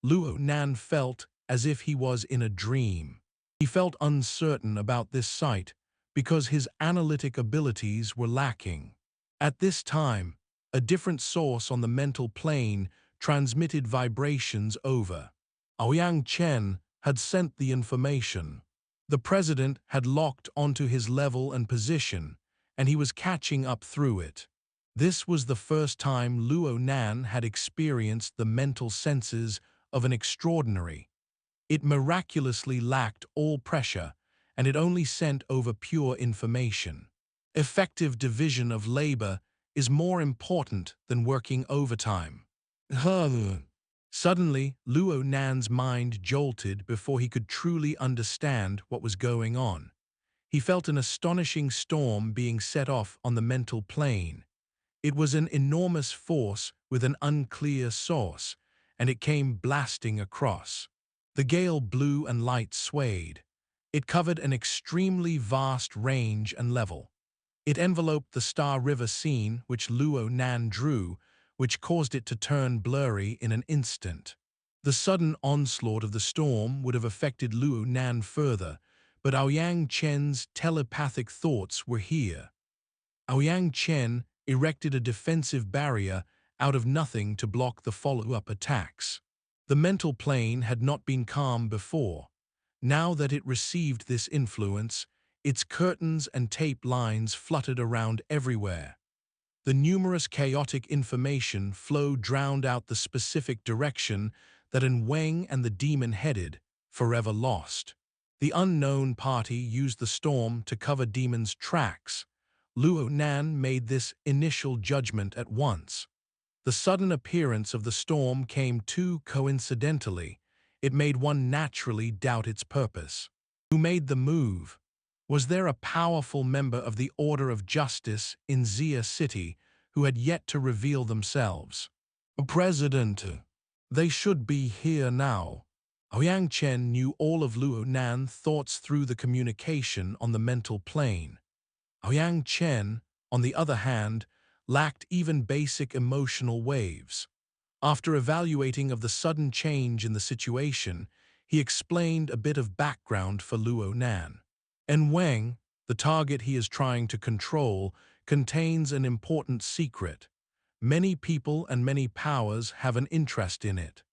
Luo Nan felt as if he was in a dream. He felt uncertain about this sight because his analytic abilities were lacking. At this time, a different source on the mental plane transmitted vibrations over. Ouyang Chen had sent the information. The president had locked onto his level and position, and he was catching up through it. This was the first time Luo Nan had experienced the mental senses of an extraordinary. It miraculously lacked all pressure, and it only sent over pure information. Effective division of labor is more important than working overtime. Suddenly, Luo Nan's mind jolted before he could truly understand what was going on. He felt an astonishing storm being set off on the mental plane. It was an enormous force with an unclear source, and it came blasting across. The gale blew and light swayed. It covered an extremely vast range and level. It enveloped the Star River scene which Luo Nan drew, which caused it to turn blurry in an instant. The sudden onslaught of the storm would have affected Luo Nan further, but Ouyang Chen's telepathic thoughts were here. Ouyang Chen erected a defensive barrier out of nothing to block the follow-up attacks. The mental plane had not been calm before. Now that it received this influence, its curtains and tape lines fluttered around everywhere. The numerous chaotic information flow drowned out the specific direction that An Weng and the demon headed, forever lost. The unknown party used the storm to cover demon's tracks. Luo Nan made this initial judgment at once. The sudden appearance of the storm came too coincidentally. It made one naturally doubt its purpose. Who made the move? Was there a powerful member of the Order of Justice in Xie City who had yet to reveal themselves? President, they should be here now. Ouyang Chen knew all of Luo Nan's thoughts through the communication on the mental plane. Ouyang Chen, on the other hand, lacked even basic emotional waves. After evaluating of the sudden change in the situation, he explained a bit of background for Luo Nan. An Weng, the target he is trying to control, contains an important secret. Many people and many powers have an interest in it.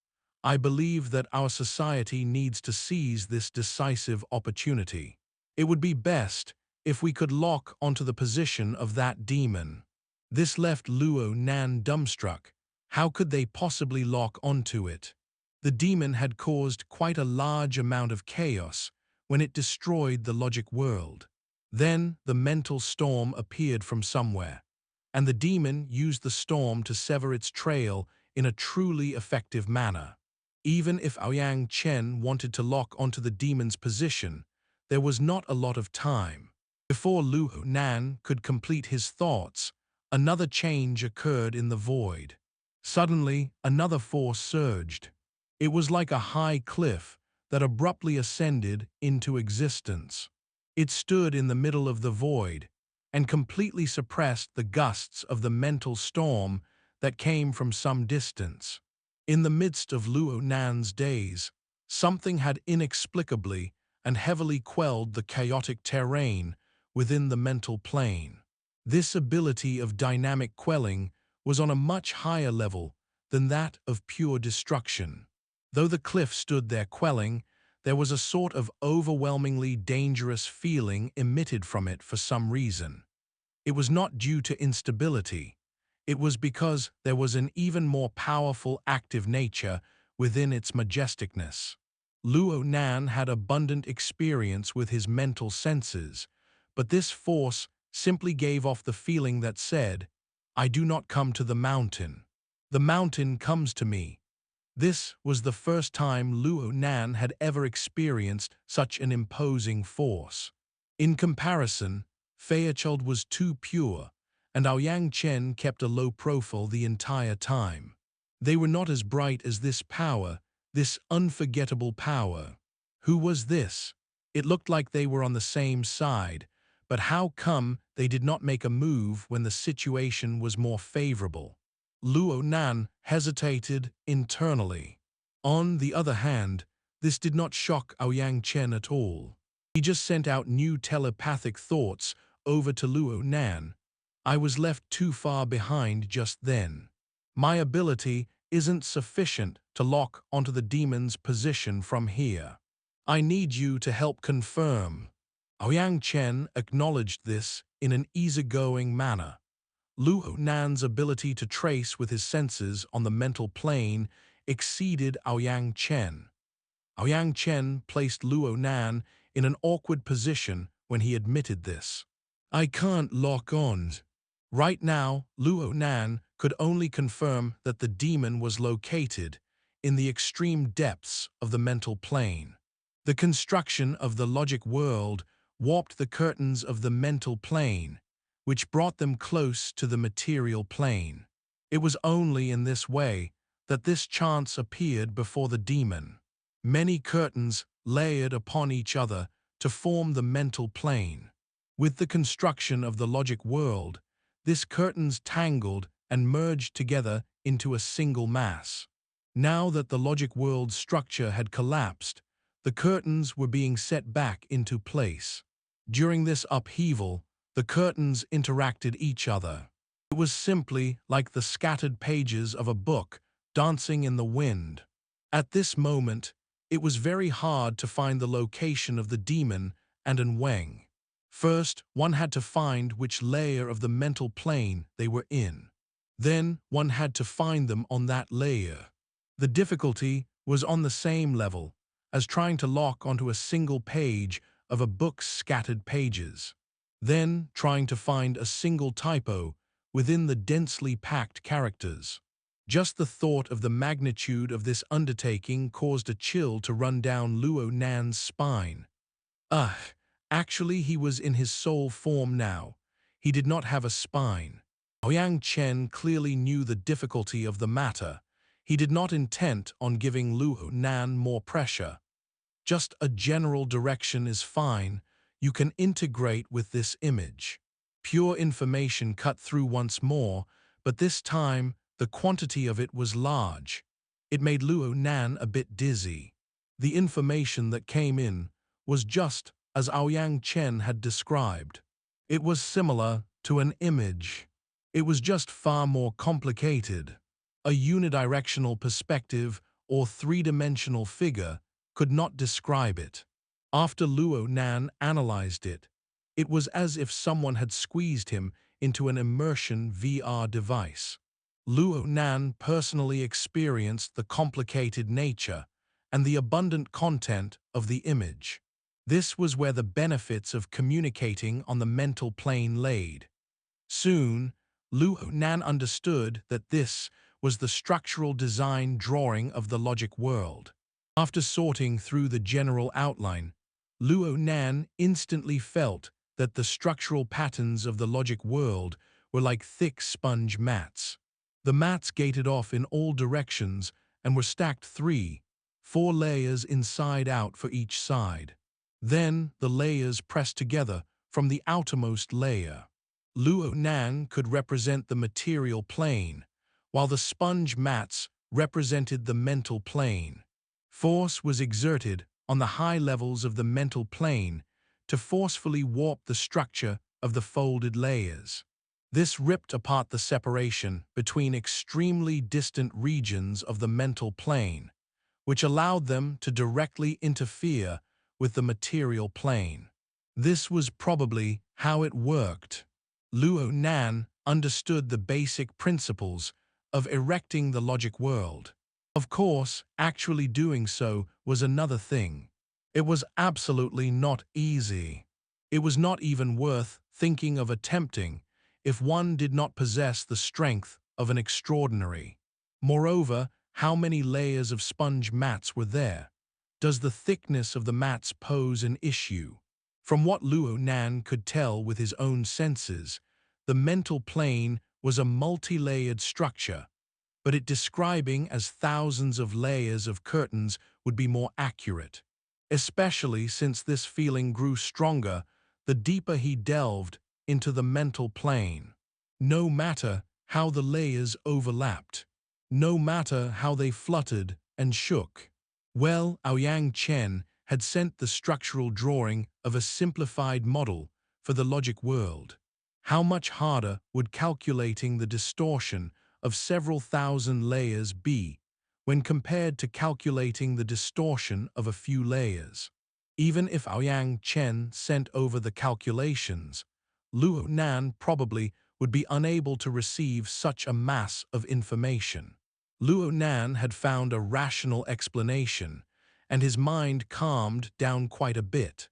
I believe that our society needs to seize this decisive opportunity. It would be best if we could lock onto the position of that demon. This left Luo Nan dumbstruck. How could they possibly lock onto it? The demon had caused quite a large amount of chaos when it destroyed the logic world. Then the mental storm appeared from somewhere, and the demon used the storm to sever its trail in a truly effective manner. Even if Ouyang Chen wanted to lock onto the demon's position, there was not a lot of time. Before Luo Nan could complete his thoughts, another change occurred in the void. Suddenly, another force surged. It was like a high cliff that abruptly ascended into existence. It stood in the middle of the void and completely suppressed the gusts of the mental storm that came from some distance. In the midst of Luo Nan's daze, something had inexplicably and heavily quelled the chaotic terrain within the mental plane. This ability of dynamic quelling was on a much higher level than that of pure destruction. Though the cliff stood there quelling, there was a sort of overwhelmingly dangerous feeling emitted from it for some reason. It was not due to instability. It was because there was an even more powerful active nature within its majesticness. Luo Nan had abundant experience with his mental senses, but this force simply gave off the feeling that said, "I do not come to the mountain. The mountain comes to me." This was the first time Luo Nan had ever experienced such an imposing force. In comparison, Fairchild was too pure, and Ouyang Chen kept a low profile the entire time. They were not as bright as this power, this unforgettable power. Who was this? It looked like they were on the same side, but how come they did not make a move when the situation was more favorable? Luo Nan hesitated internally. On the other hand, this did not shock Ouyang Chen at all. He just sent out new telepathic thoughts over to Luo Nan. I was left too far behind just then. My ability isn't sufficient to lock onto the demon's position from here. I need you to help confirm. Ouyang Chen acknowledged this in an easygoing manner. Luo Nan's ability to trace with his senses on the mental plane exceeded Ouyang Chen. Ouyang Chen placed Luo Nan in an awkward position when he admitted this. I can't lock on. Right now, Luo Nan could only confirm that the demon was located in the extreme depths of the mental plane. The construction of the logic world warped the curtains of the mental plane, which brought them close to the material plane. It was only in this way that this chance appeared before the demon. Many curtains layered upon each other to form the mental plane. With the construction of the logic world, these curtains tangled and merged together into a single mass. Now that the logic world's structure had collapsed, the curtains were being set back into place. During this upheaval, the curtains interacted each other. It was simply like the scattered pages of a book dancing in the wind. At this moment, it was very hard to find the location of the demon and An Weng. First, one had to find which layer of the mental plane they were in. Then, one had to find them on that layer. The difficulty was on the same level as trying to lock onto a single page of a book's scattered pages. Then, trying to find a single typo within the densely packed characters. Just the thought of the magnitude of this undertaking caused a chill to run down Luo Nan's spine. Ugh, Actually, he was in his soul form now. He did not have a spine. Ouyang Chen clearly knew the difficulty of the matter. He did not intend on giving Luo Nan more pressure. Just a general direction is fine. You can integrate with this image. Pure information cut through once more, but this time the quantity of it was large. It made Luo Nan a bit dizzy. The information that came in was just as Ouyang Chen had described. It was similar to an image. It was just far more complicated. A unidirectional perspective or three-dimensional figure could not describe it. After Luo Nan analyzed it, it was as if someone had squeezed him into an immersion VR device. Luo Nan personally experienced the complicated nature and the abundant content of the image. This was where the benefits of communicating on the mental plane laid. Soon, Luo Nan understood that this was the structural design drawing of the logic world. After sorting through the general outline, Luo Nan instantly felt that the structural patterns of the logic world were like thick sponge mats. The mats gated off in all directions and were stacked 3-4 layers inside out for each side. Then the layers pressed together from the outermost layer. Luo Nan could represent the material plane, while the sponge mats represented the mental plane. Force was exerted on the high levels of the mental plane to forcefully warp the structure of the folded layers. This ripped apart the separation between extremely distant regions of the mental plane, which allowed them to directly interfere with the material plane. This was probably how it worked. Luo Nan understood the basic principles of erecting the logic world. Of course, actually doing so was another thing. It was absolutely not easy. It was not even worth thinking of attempting if one did not possess the strength of an extraordinary. Moreover, how many layers of sponge mats were there? Does the thickness of the mats pose an issue? From what Luo Nan could tell with his own senses, the mental plane was a multi-layered structure, but it describing as thousands of layers of curtains would be more accurate, especially since this feeling grew stronger the deeper he delved into the mental plane. No matter how the layers overlapped, no matter how they fluttered and shook. Well, Ouyang Chen had sent the structural drawing of a simplified model for the logic world. How much harder would calculating the distortion of several thousand layers be when compared to calculating the distortion of a few layers? Even if Ouyang Chen sent over the calculations, Luo Nan probably would be unable to receive such a mass of information. Luo Nan had found a rational explanation, and his mind calmed down quite a bit.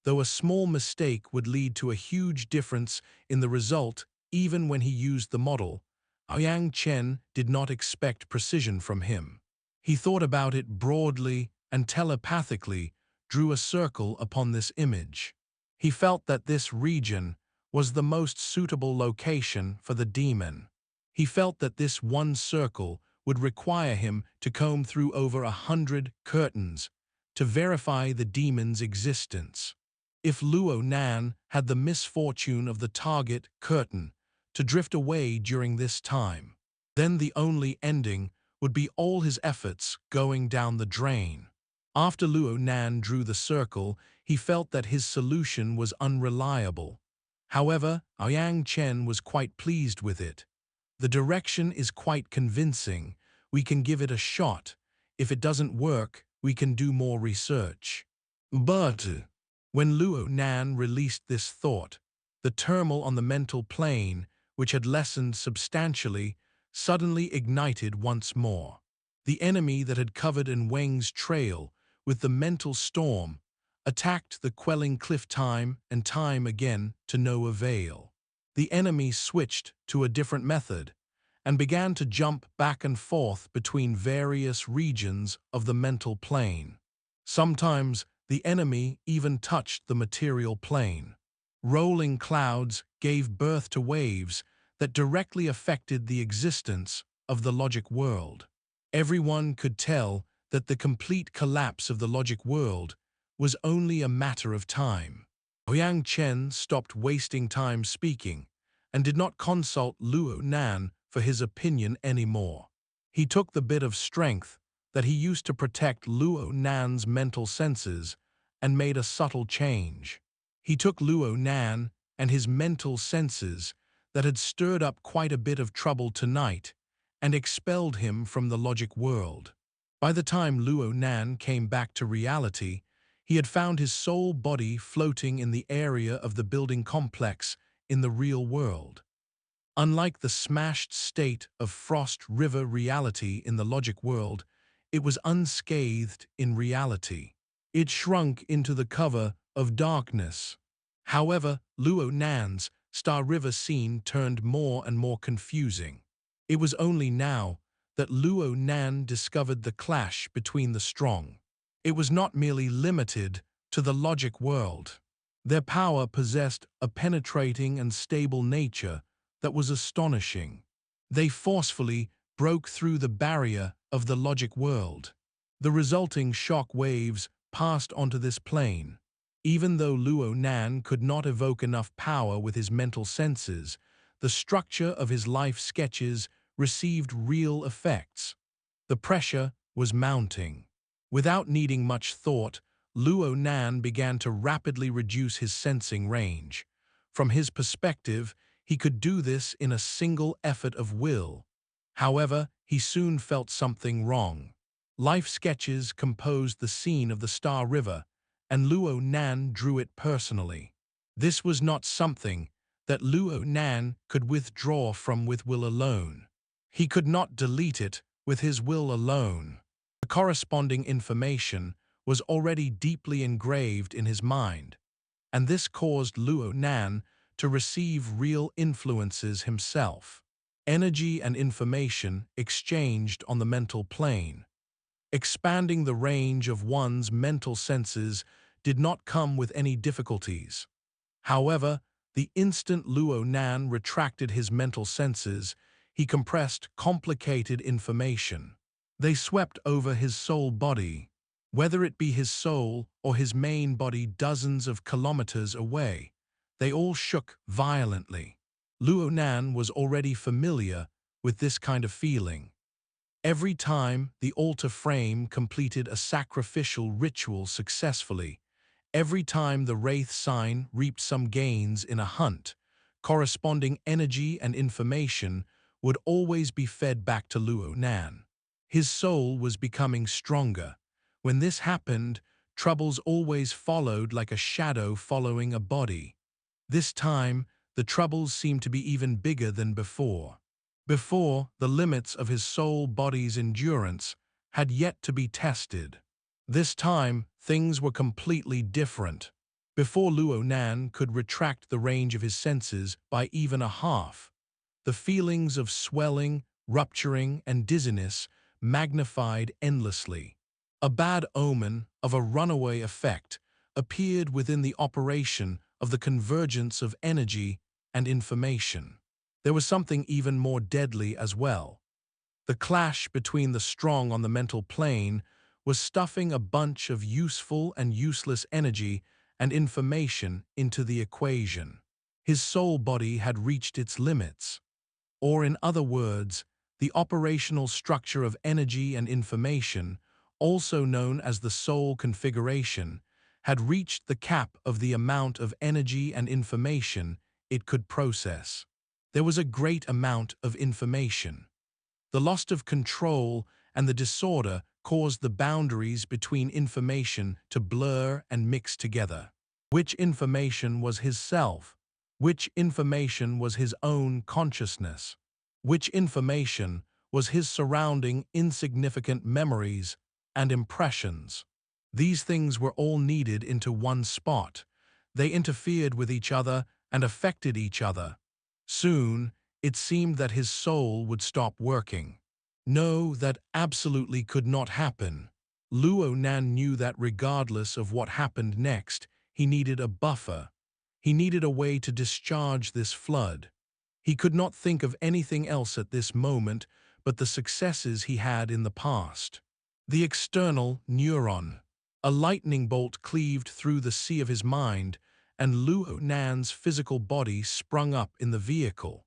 Though a small mistake would lead to a huge difference in the result even when he used the model, Ouyang Chen did not expect precision from him. He thought about it broadly and telepathically drew a circle upon this image. He felt that this region was the most suitable location for the demon. He felt that this one circle would require him to comb through over 100 curtains to verify the demon's existence. If Luo Nan had the misfortune of the target curtain to drift away during this time, then the only ending would be all his efforts going down the drain. After Luo Nan drew the circle, he felt that his solution was unreliable. However, Ouyang Chen was quite pleased with it. The direction is quite convincing. We can give it a shot. If it doesn't work, we can do more research. But when Luo Nan released this thought, the turmoil on the mental plane, which had lessened substantially, suddenly ignited once more. The enemy that had covered An Weng's trail with the mental storm attacked the quelling cliff time and time again to no avail. The enemy switched to a different method and began to jump back and forth between various regions of the mental plane. Sometimes The enemy even touched the material plane. Rolling clouds gave birth to waves that directly affected the existence of the logic world. Everyone could tell that the complete collapse of the logic world was only a matter of time. Huang Chen stopped wasting time speaking and did not consult Luo Nan for his opinion anymore. He took the bit of strength that he used to protect Luo Nan's mental senses and made a subtle change. He took Luo Nan and his mental senses that had stirred up quite a bit of trouble tonight and expelled him from the logic world. By the time Luo Nan came back to reality, he had found his soul body floating in the area of the building complex in the real world. Unlike the smashed state of Frost River reality in the logic world, it was unscathed in reality. It shrunk into the cover of darkness. However, Luo Nan's Star River scene turned more and more confusing. It was only now that Luo Nan discovered the clash between the strong. It was not merely limited to the logic world. Their power possessed a penetrating and stable nature that was astonishing. They forcefully broke through the barrier of the logic world. The resulting shock waves passed onto this plane. Even though Luo Nan could not evoke enough power with his mental senses, the structure of his life sketches received real effects. The pressure was mounting. Without needing much thought, Luo Nan began to rapidly reduce his sensing range. From his perspective, he could do this in a single effort of will. However, he soon felt something wrong. Life sketches composed the scene of the Star River, and Luo Nan drew it personally. This was not something that Luo Nan could withdraw from with will alone. He could not delete it with his will alone. The corresponding information was already deeply engraved in his mind, and this caused Luo Nan to receive real influences himself. Energy and information exchanged on the mental plane. Expanding the range of one's mental senses did not come with any difficulties. However, the instant Luo Nan retracted his mental senses, he compressed complicated information. They swept over his soul body, whether it be his soul or his main body dozens of kilometers away. They all shook violently. Luo Nan was already familiar with this kind of feeling. Every time the altar frame completed a sacrificial ritual successfully, every time the wraith sign reaped some gains in a hunt, corresponding energy and information would always be fed back to Luo Nan. His soul was becoming stronger. When this happened, troubles always followed like a shadow following a body. This time, the troubles seemed to be even bigger than before. Before, the limits of his soul body's endurance had yet to be tested. This time, things were completely different. Before Luo Nan could retract the range of his senses by even a half, the feelings of swelling, rupturing, and dizziness magnified endlessly. A bad omen of a runaway effect appeared within the operation of the convergence of energy and information. There was something even more deadly as well. The clash between the strong on the mental plane was stuffing a bunch of useful and useless energy and information into the equation. His soul body had reached its limits. Or in other words, the operational structure of energy and information, also known as the soul configuration, had reached the cap of the amount of energy and information it could process. There was a great amount of information. The loss of control and the disorder caused the boundaries between information to blur and mix together. Which information was his self? Which information was his own consciousness? Which information was his surrounding insignificant memories and impressions? These things were all needed into one spot. They interfered with each other and affected each other. Soon, it seemed that his soul would stop working. No, that absolutely could not happen. Luo Nan knew that regardless of what happened next, he needed a buffer. He needed a way to discharge this flood. He could not think of anything else at this moment but the successes he had in the past. The external neuron. A lightning bolt cleaved through the sea of his mind, and Luo Nan's physical body sprung up in the vehicle.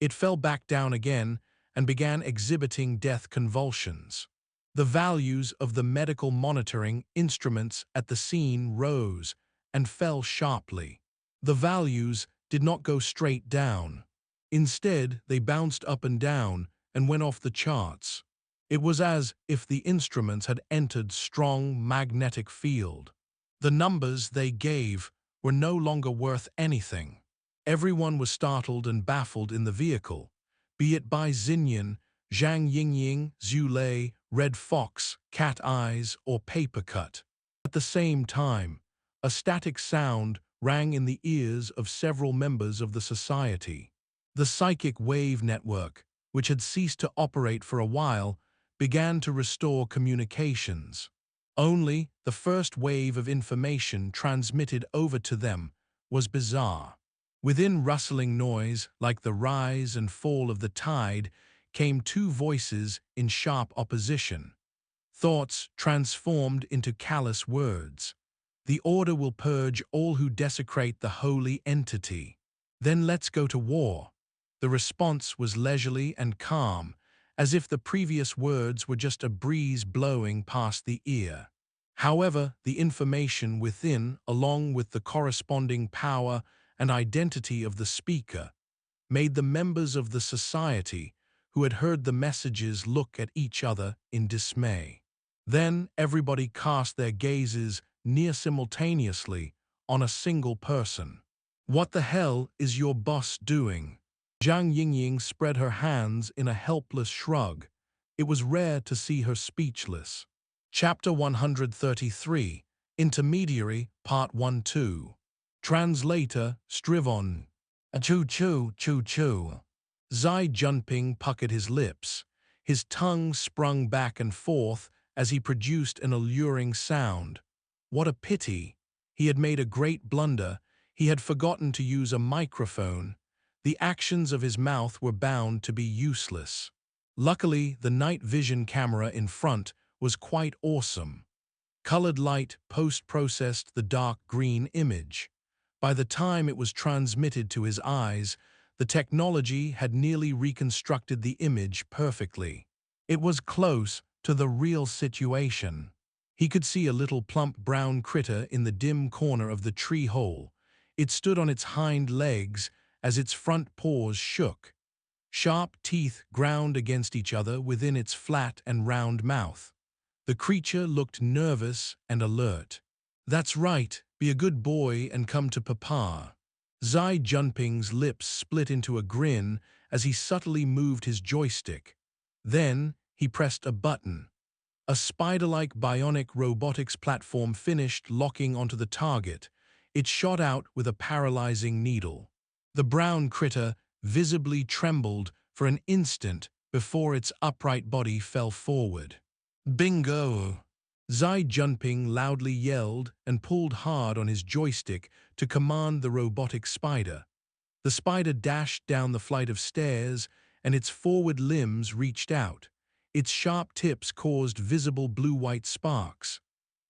It fell back down again and began exhibiting death convulsions. The values of the medical monitoring instruments at the scene rose and fell sharply. The values did not go straight down. Instead, they bounced up and down and went off the charts. It was as if the instruments had entered strong magnetic field. The numbers they gave were no longer worth anything. Everyone was startled and baffled in the vehicle, be it by Xinyan, Zhang Yingying, Xue Lei, Red Fox, Cat Eyes, or Paper Cut. At the same time, a static sound rang in the ears of several members of the society. The psychic wave network, which had ceased to operate for a while, began to restore communications. Only the first wave of information transmitted over to them was bizarre. Within rustling noise, like the rise and fall of the tide, came two voices in sharp opposition. Thoughts transformed into callous words. The order will purge all who desecrate the holy entity. Then let's go to war. The response was leisurely and calm, as if the previous words were just a breeze blowing past the ear. However, the information within, along with the corresponding power and identity of the speaker, made the members of the society who had heard the messages look at each other in dismay. Then everybody cast their gazes near simultaneously on a single person. "What the hell is your boss doing?" Zhang Yingying spread her hands in a helpless shrug. It was rare to see her speechless. Chapter 133, Intermediary, Part 1-2. Translator, Strivon. Choo-choo, choo-choo. Xie Junping puckered his lips. His tongue sprung back and forth as he produced an alluring sound. What a pity. He had made a great blunder. He had forgotten to use a microphone. The actions of his mouth were bound to be useless. Luckily, the night vision camera in front was quite awesome. Colored light post-processed the dark green image. By the time it was transmitted to his eyes, the technology had nearly reconstructed the image perfectly. It was close to the real situation. He could see a little plump brown critter in the dim corner of the tree hole. It stood on its hind legs as its front paws shook. Sharp teeth ground against each other within its flat and round mouth. The creature looked nervous and alert. "That's right, be a good boy and come to Papa." Xie Junping's lips split into a grin as he subtly moved his joystick. Then he pressed a button. A spider-like bionic robotics platform finished locking onto the target. It shot out with a paralyzing needle. The brown critter visibly trembled for an instant before its upright body fell forward. "Bingo!" Xie Junping loudly yelled and pulled hard on his joystick to command the robotic spider. The spider dashed down the flight of stairs, and its forward limbs reached out. Its sharp tips caused visible blue-white sparks.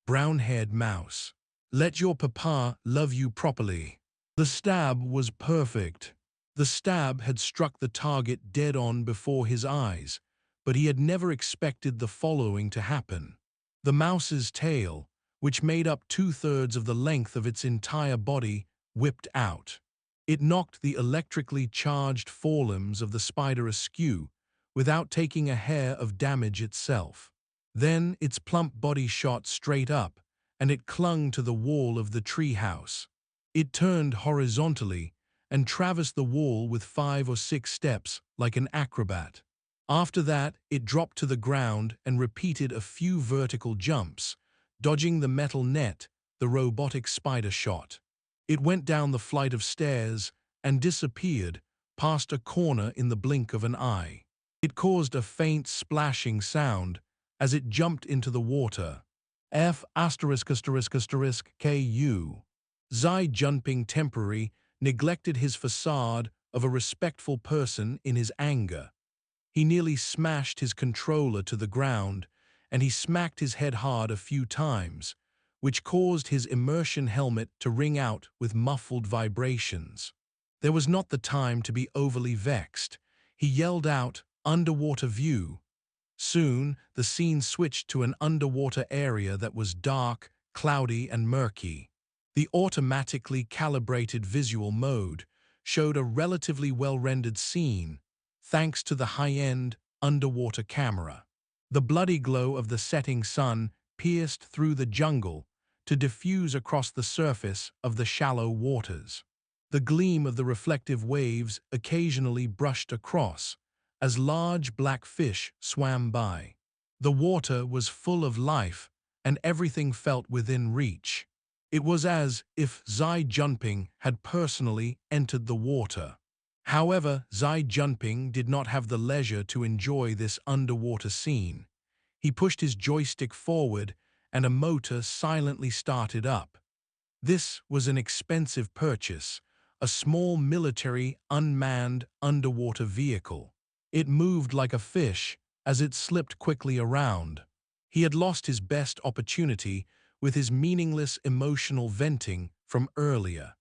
"Brown-haired mouse. Let your papa love you properly." The stab was perfect. The stab had struck the target dead on before his eyes, but he had never expected the following to happen. The mouse's tail, which made up 2/3 of the length of its entire body, whipped out. It knocked the electrically charged forelimbs of the spider askew, without taking a hair of damage itself. Then its plump body shot straight up, and it clung to the wall of the tree house. It turned horizontally and traversed the wall with 5 or 6 steps like an acrobat. After that, it dropped to the ground and repeated a few vertical jumps, dodging the metal net the robotic spider shot. It went down the flight of stairs and disappeared past a corner in the blink of an eye. It caused a faint splashing sound as it jumped into the water. F*********************************************************************************************************************************************************************************************่neglected his facade of a respectful person in his anger. He nearly smashed his controller to the ground, and he smacked his head hard a few times, which caused his immersion helmet to ring out with muffled vibrations. There was not the time to be overly vexed. He yelled out, "Underwater view." Soon, the scene switched to an underwater area that was dark, cloudy, and murky. The automatically calibrated visual mode showed a relatively well-rendered scene, thanks to the high-end underwater camera. The bloody glow of the setting sun pierced through the jungle to diffuse across the surface of the shallow waters. The gleam of the reflective waves occasionally brushed across as large black fish swam by. The water was full of life, and everything felt within reach. It was as if Xie Junping had personally entered the water. However, Xie Junping did not have the leisure to enjoy this underwater scene. He pushed his joystick forward, and a motor silently started up. This was an expensive purchase, a small military unmanned underwater vehicle. It moved like a fish as it slipped quickly around. He had lost his best opportunity with his meaningless emotional venting from earlier.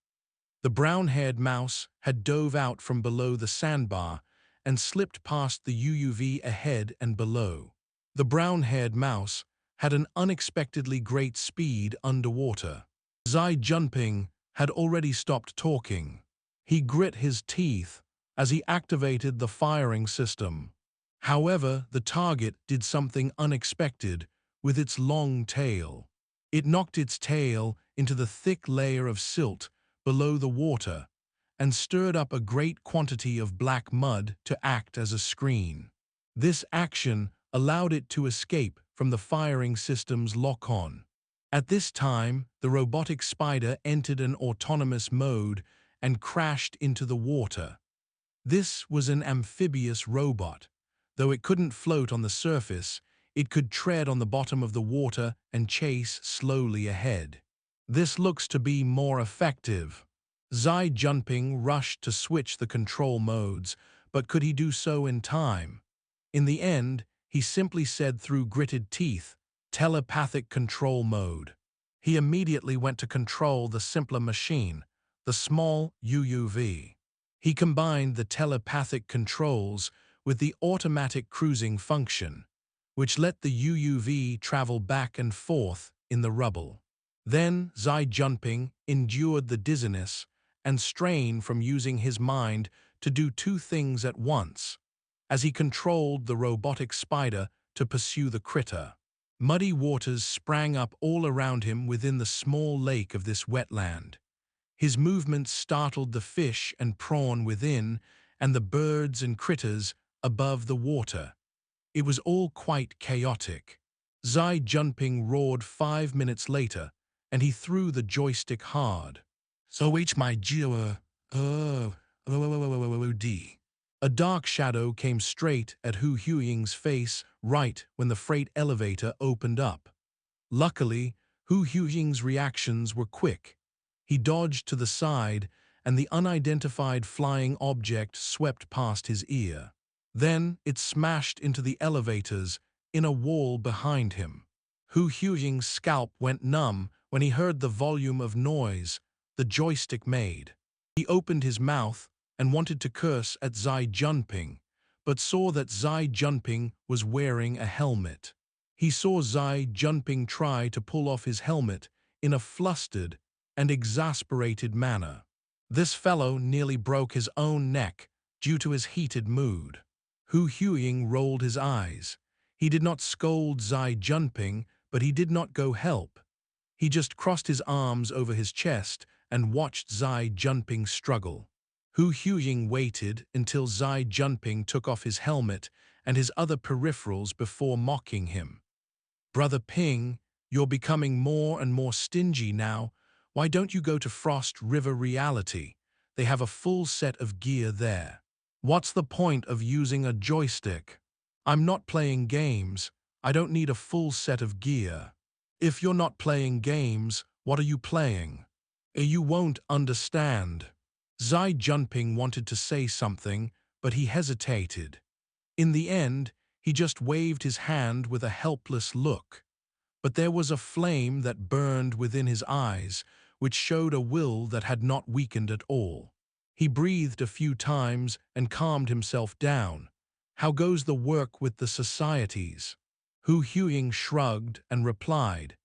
The brown-haired mouse had dove out from below the sandbar and slipped past the UUV ahead and below. The brown-haired mouse had an unexpectedly great speed underwater. Xie Junping had already stopped talking. He grit his teeth as he activated the firing system. However, the target did something unexpected with its long tail. It knocked its tail into the thick layer of silt below the water and stirred up a great quantity of black mud to act as a screen. This action allowed it to escape from the firing system's lock-on. At this time, the robotic spider entered an autonomous mode and crashed into the water. This was an amphibious robot. Though it couldn't float on the surface, it could tread on the bottom of the water and chase slowly ahead. This looks to be more effective. Xie Junping rushed to switch the control modes, but could he do so in time? In the end, he simply said through gritted teeth, "Telepathic control mode." He immediately went to control the simpler machine, the small UUV. He combined the telepathic controls with the automatic cruising function, which let the UUV travel back and forth in the rubble. Then Xie Junping endured the dizziness and strain from using his mind to do two things at once, as he controlled the robotic spider to pursue the critter. Muddy waters sprang up all around him within the small lake of this wetland. His movements startled the fish and prawn within, and the birds and critters above the water. It was all quite chaotic. Xie Junping roared 5 minutes later, and he threw the joystick hard. "So H my G D." A dark shadow came straight at He Yueyin's face right when the freight elevator opened up. Luckily, He Yueyin's reactions were quick. He dodged to the side, and the unidentified flying object swept past his ear. Then it smashed into the elevators in a wall behind him. He Yueyin's scalp went numb when he heard the volume of noise the joystick made. He opened his mouth and wanted to curse at Xie Junping, but saw that Xie Junping was wearing a helmet. He saw Xie Junping try to pull off his helmet in a flustered and exasperated manner. This fellow nearly broke his own neck due to his heated mood. He Yueyin rolled his eyes. He did not scold Xie Junping, but he did not go help. He just crossed his arms over his chest and watched Xie Junping struggle. He Yueyin waited until Xie Junping took off his helmet and his other peripherals before mocking him. "Brother Ping, you're becoming more and more stingy now. Why don't you go to Frost River Reality? They have a full set of gear there. What's the point of using a joystick? I'm not playing games. I don't need a full set of gear. If you're not playing games, what are you playing? You won't understand. Xie Junping wanted to say something, but he hesitated. In the end, he just waved his hand with a helpless look. But there was a flame that burned within his eyes, which showed a will that had not weakened at all. He breathed a few times and calmed himself down. How goes the work with the societies? He Yueyin shrugged and replied,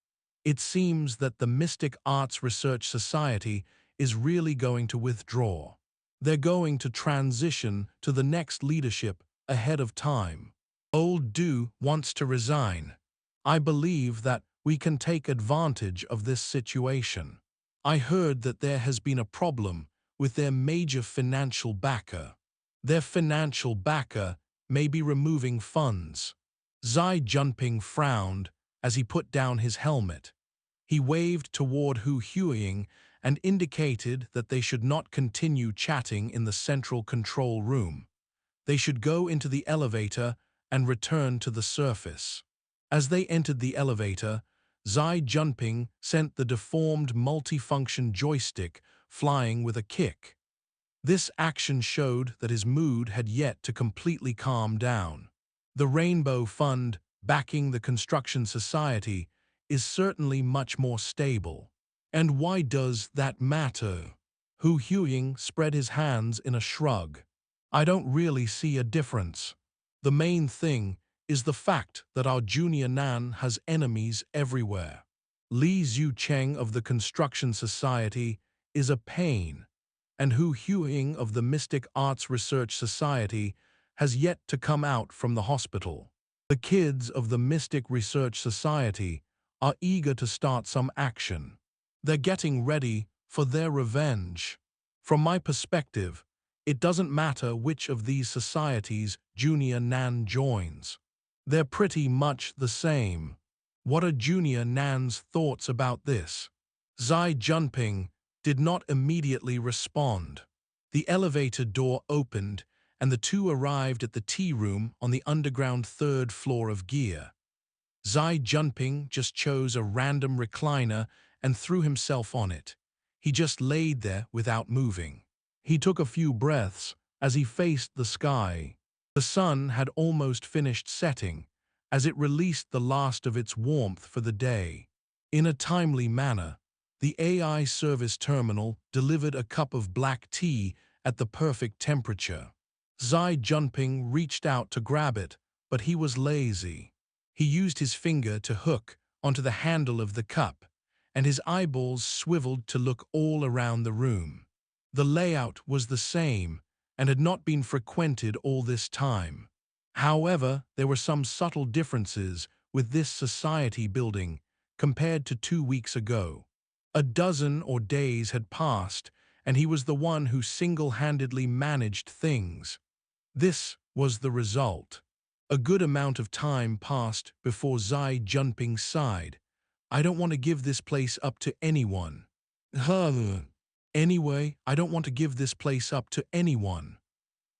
it seems that the Mystic Arts Research Society is really going to withdraw. They're going to transition to the next leadership ahead of time. Old Du wants to resign. I believe that we can take advantage of this situation. I heard that there has been a problem with their major financial backer. Their financial backer may be removing funds. Xie Junping frowned as he put down his helmet. He waved toward He Yueyin and indicated that they should not continue chatting in the central control room. They should go into the elevator and return to the surface. As they entered the elevator, Xie Junping sent the deformed multifunction joystick flying with a kick. This action showed that his mood had yet to completely calm down. The Rainbow Fund, backing the Construction Society, is certainly much more stable. And why does that matter? He Yueyin spread his hands in a shrug. I don't really see a difference. The main thing is the fact that our junior Nan has enemies everywhere. Li Zhucheng of the Construction Society is a pain, and He Yueyin of the Mystic Arts Research Society has yet to come out from the hospital. The kids of the Mystic Research Society are eager to start some action. They're getting ready for their revenge. From my perspective, it doesn't matter which of these societies Junior Nan joins. They're pretty much the same. What are Junior Nan's thoughts about this? Xie Junping did not immediately respond. The elevator door opened, and the two arrived at the tea room on the underground third floor of Gear. Xie Junping just chose a random recliner and threw himself on it. He just laid there without moving. He took a few breaths as he faced the sky. The sun had almost finished setting, as it released the last of its warmth for the day. In a timely manner, the AI service terminal delivered a cup of black tea at the perfect temperature. Xie Junping reached out to grab it, but he was lazy. He used his finger to hook onto the handle of the cup, and his eyeballs swiveled to look all around the room. The layout was the same and had not been frequented all this time. However, there were some subtle differences with this society building compared to 2 weeks ago. A dozen or days had passed, and he was the one who single-handedly managed things. This was the result. A good amount of time passed before Xie Junping sighed. I don't want to give this place up to anyone. Anyway, I don't want to give this place up to anyone.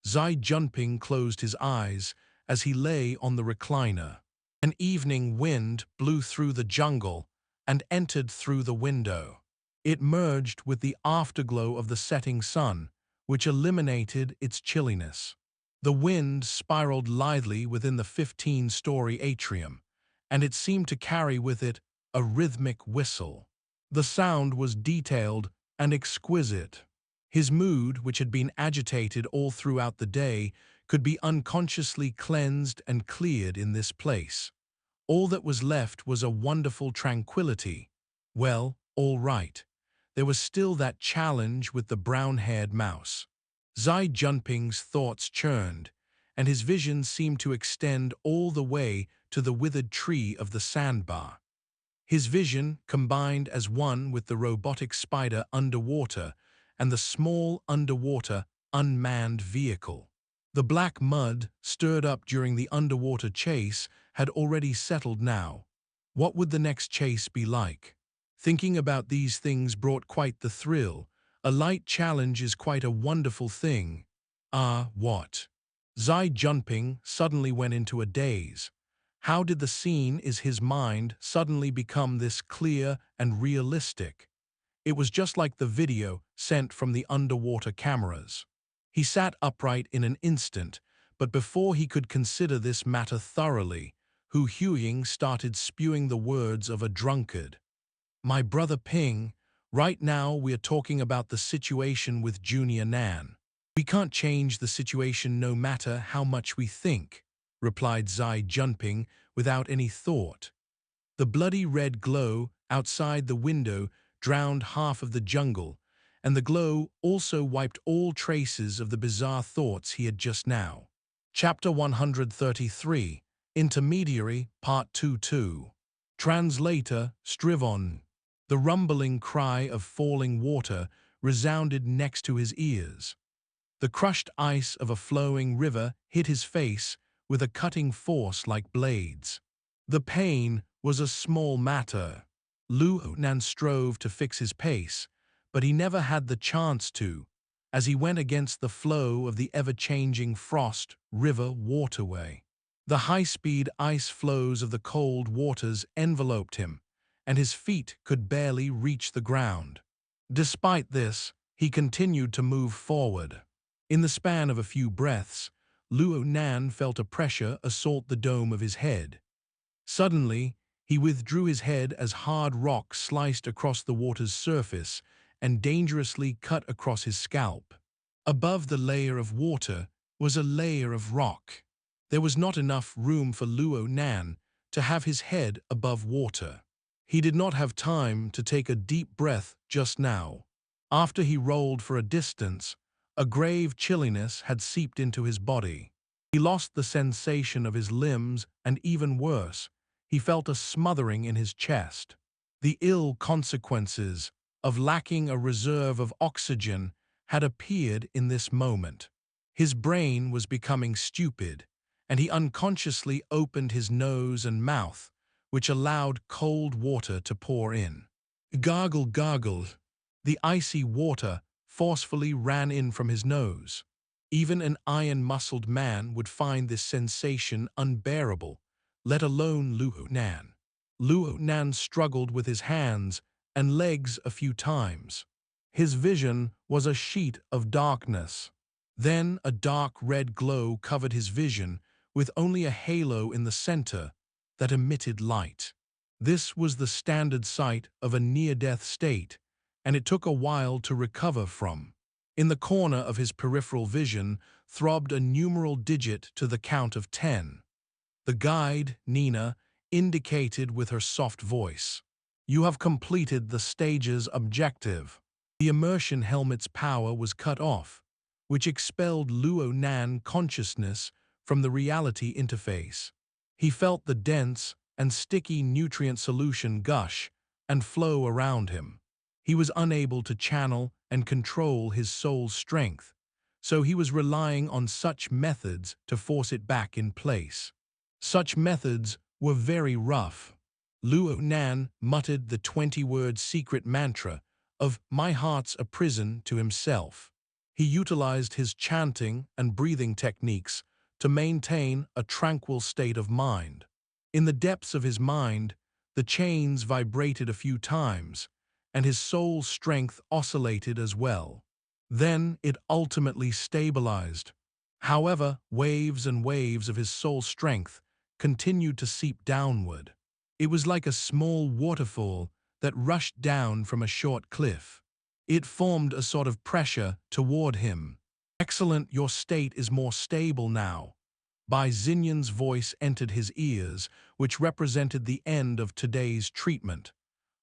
Xie Junping closed his eyes as he lay on the recliner. An evening wind blew through the jungle and entered through the window. It merged with the afterglow of the setting sun, which eliminated its chilliness. The wind spiraled lithely within the 15-story atrium, and it seemed to carry with it a rhythmic whistle. The sound was detailed and exquisite. His mood, which had been agitated all throughout the day, could be unconsciously cleansed and cleared in this place. All that was left was a wonderful tranquility. Well, all right. There was still that challenge with the brown-haired mouse. Xie Junping's thoughts churned, and his vision seemed to extend all the way to the withered tree of the sandbar. His vision combined as one with the robotic spider underwater and the small underwater unmanned vehicle. The black mud stirred up during the underwater chase had already settled now. What would the next chase be like? Thinking about these things brought quite the thrill. A light challenge is quite a wonderful thing. What? Xie Junping suddenly went into a daze. How did the scene in his mind suddenly become this clear and realistic? It was just like the video sent from the underwater cameras. He sat upright in an instant, but before he could consider this matter thoroughly, He Yueyin started spewing the words of a drunkard. My brother Ping, right now we are talking about the situation with Junior Nan. We can't change the situation no matter how much we think, replied Xie Junping without any thought. The bloody red glow outside the window drowned half of the jungle, and the glow also wiped all traces of the bizarre thoughts he had just now. Chapter 133, Intermediary, Part 2-2. Translator, Strivon. The rumbling cry of falling water resounded next to his ears. The crushed ice of a flowing river hit his face with a cutting force like blades. The pain was a small matter. Luo Nan strove to fix his pace, but he never had the chance to, as he went against the flow of the ever-changing frost river waterway. The high-speed ice flows of the cold waters enveloped him, and his feet could barely reach the ground. Despite this, he continued to move forward. In the span of a few breaths, Luo Nan felt a pressure assault the dome of his head. Suddenly, he withdrew his head as hard rock sliced across the water's surface and dangerously cut across his scalp. Above the layer of water was a layer of rock. There was not enough room for Luo Nan to have his head above water. He did not have time to take a deep breath just now. After he rolled for a distance, a grave chilliness had seeped into his body. He lost the sensation of his limbs, and even worse, he felt a smothering in his chest. The ill consequences of lacking a reserve of oxygen had appeared in this moment. His brain was becoming stupid, and he unconsciously opened his nose and mouth, which allowed cold water to pour in. Gargle, gargle. The icy water forcefully ran in from his nose. Even an iron-muscled man would find this sensation unbearable, let alone Luo Nan. Luo Nan struggled with his hands and legs a few times. His vision was a sheet of darkness. Then a dark red glow covered his vision, with only a halo in the center that emitted light. This was the standard sight of a near-death state, and it took a while to recover from. In the corner of his peripheral vision throbbed a numeral digit to the count of 10. The guide, Nina, indicated with her soft voice. You have completed the stage's objective. The immersion helmet's power was cut off, which expelled Luo Nan consciousness from the reality interface. He felt the dense and sticky nutrient solution gush and flow around him. He was unable to channel and control his soul's strength, so he was relying on such methods to force it back in place. Such methods were very rough. Luo Nan muttered the 20-word secret mantra of "My heart's a prison" to himself. He utilized his chanting and breathing techniques to maintain a tranquil state of mind. In the depths of his mind, the chains vibrated a few times, and his soul's strength oscillated as well. Then it ultimately stabilized. However, waves and waves of his soul strength continued to seep downward. It was like a small waterfall that rushed down from a short cliff. It formed a sort of pressure toward him. Excellent, your state is more stable now. Bai Xinyan's voice entered his ears, which represented the end of today's treatment.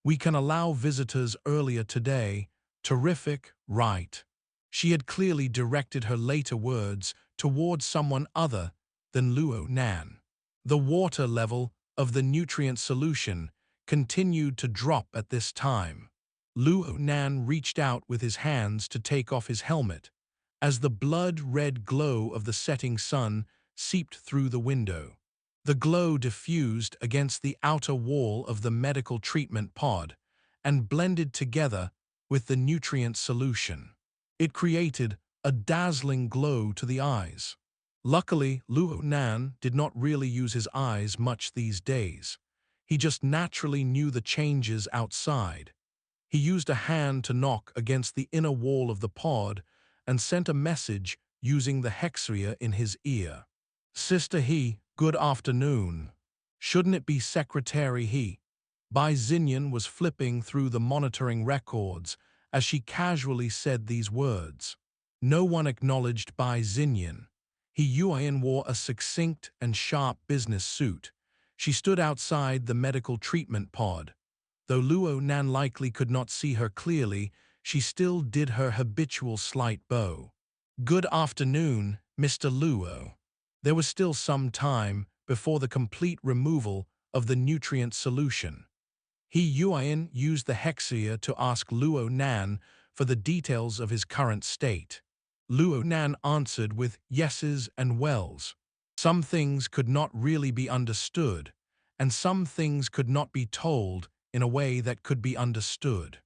We can allow visitors earlier today. Terrific, right? She had clearly directed her later words towards someone other than Luo Nan. The water level of the nutrient solution continued to drop at this time. Luo Nan reached out with his hands to take off his helmet, as the blood-red glow of the setting sun seeped through the window. The glow diffused against the outer wall of the medical treatment pod and blended together with the nutrient solution. It created a dazzling glow to the eyes. Luckily, Luo Nan did not really use his eyes much these days. He just naturally knew the changes outside. He used a hand to knock against the inner wall of the pod and sent a message using the hexria in his ear. Sister He, good afternoon. Shouldn't it be Secretary He? Bai Xinyan was flipping through the monitoring records as she casually said these words. No one acknowledged Bai Xinyan. He Yueyin wore a succinct and sharp business suit. She stood outside the medical treatment pod. Though Luo Nan likely could not see her clearly, she still did her habitual slight bow. Good afternoon, Mr. Luo. There was still some time before the complete removal of the nutrient solution. He Yueyin used the hexia to ask Luo Nan for the details of his current state. Luo Nan answered with yeses and wells. Some things could not really be understood, and some things could not be told in a way that could be understood.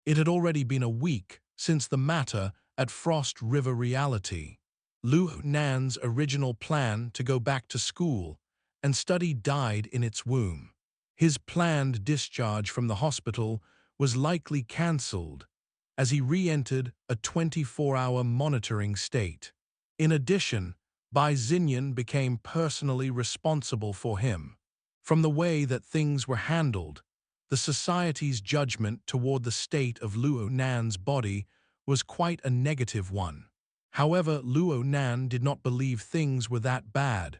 It had already been a week since the matter at Frost River Reality. Luo Nan's original plan to go back to school and study died in its womb. His planned discharge from the hospital was likely cancelled as he re-entered a 24-hour monitoring state. In addition, Bai Xinyan became personally responsible for him. From the way that things were handled, the society's judgment toward the state of Luo Nan's body was quite a negative one. However, Luo Nan did not believe things were that bad.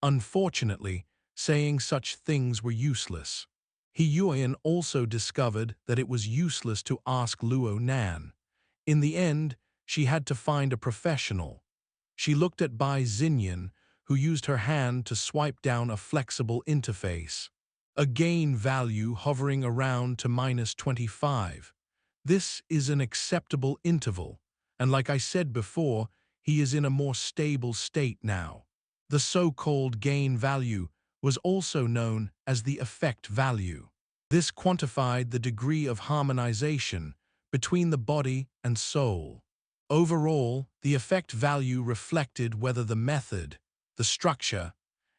Unfortunately, saying such things were useless. He Yueyin also discovered that it was useless to ask Luo Nan. In the end, she had to find a professional. She looked at Bai Xinyan, who used her hand to swipe down a flexible interface. A gain value hovering around to -25. This is an acceptable interval, and like I said before, he is in a more stable state now. The so-called gain value was also known as the effect value. This quantified the degree of harmonization between the body and soul. Overall, the effect value reflected whether the method, the structure,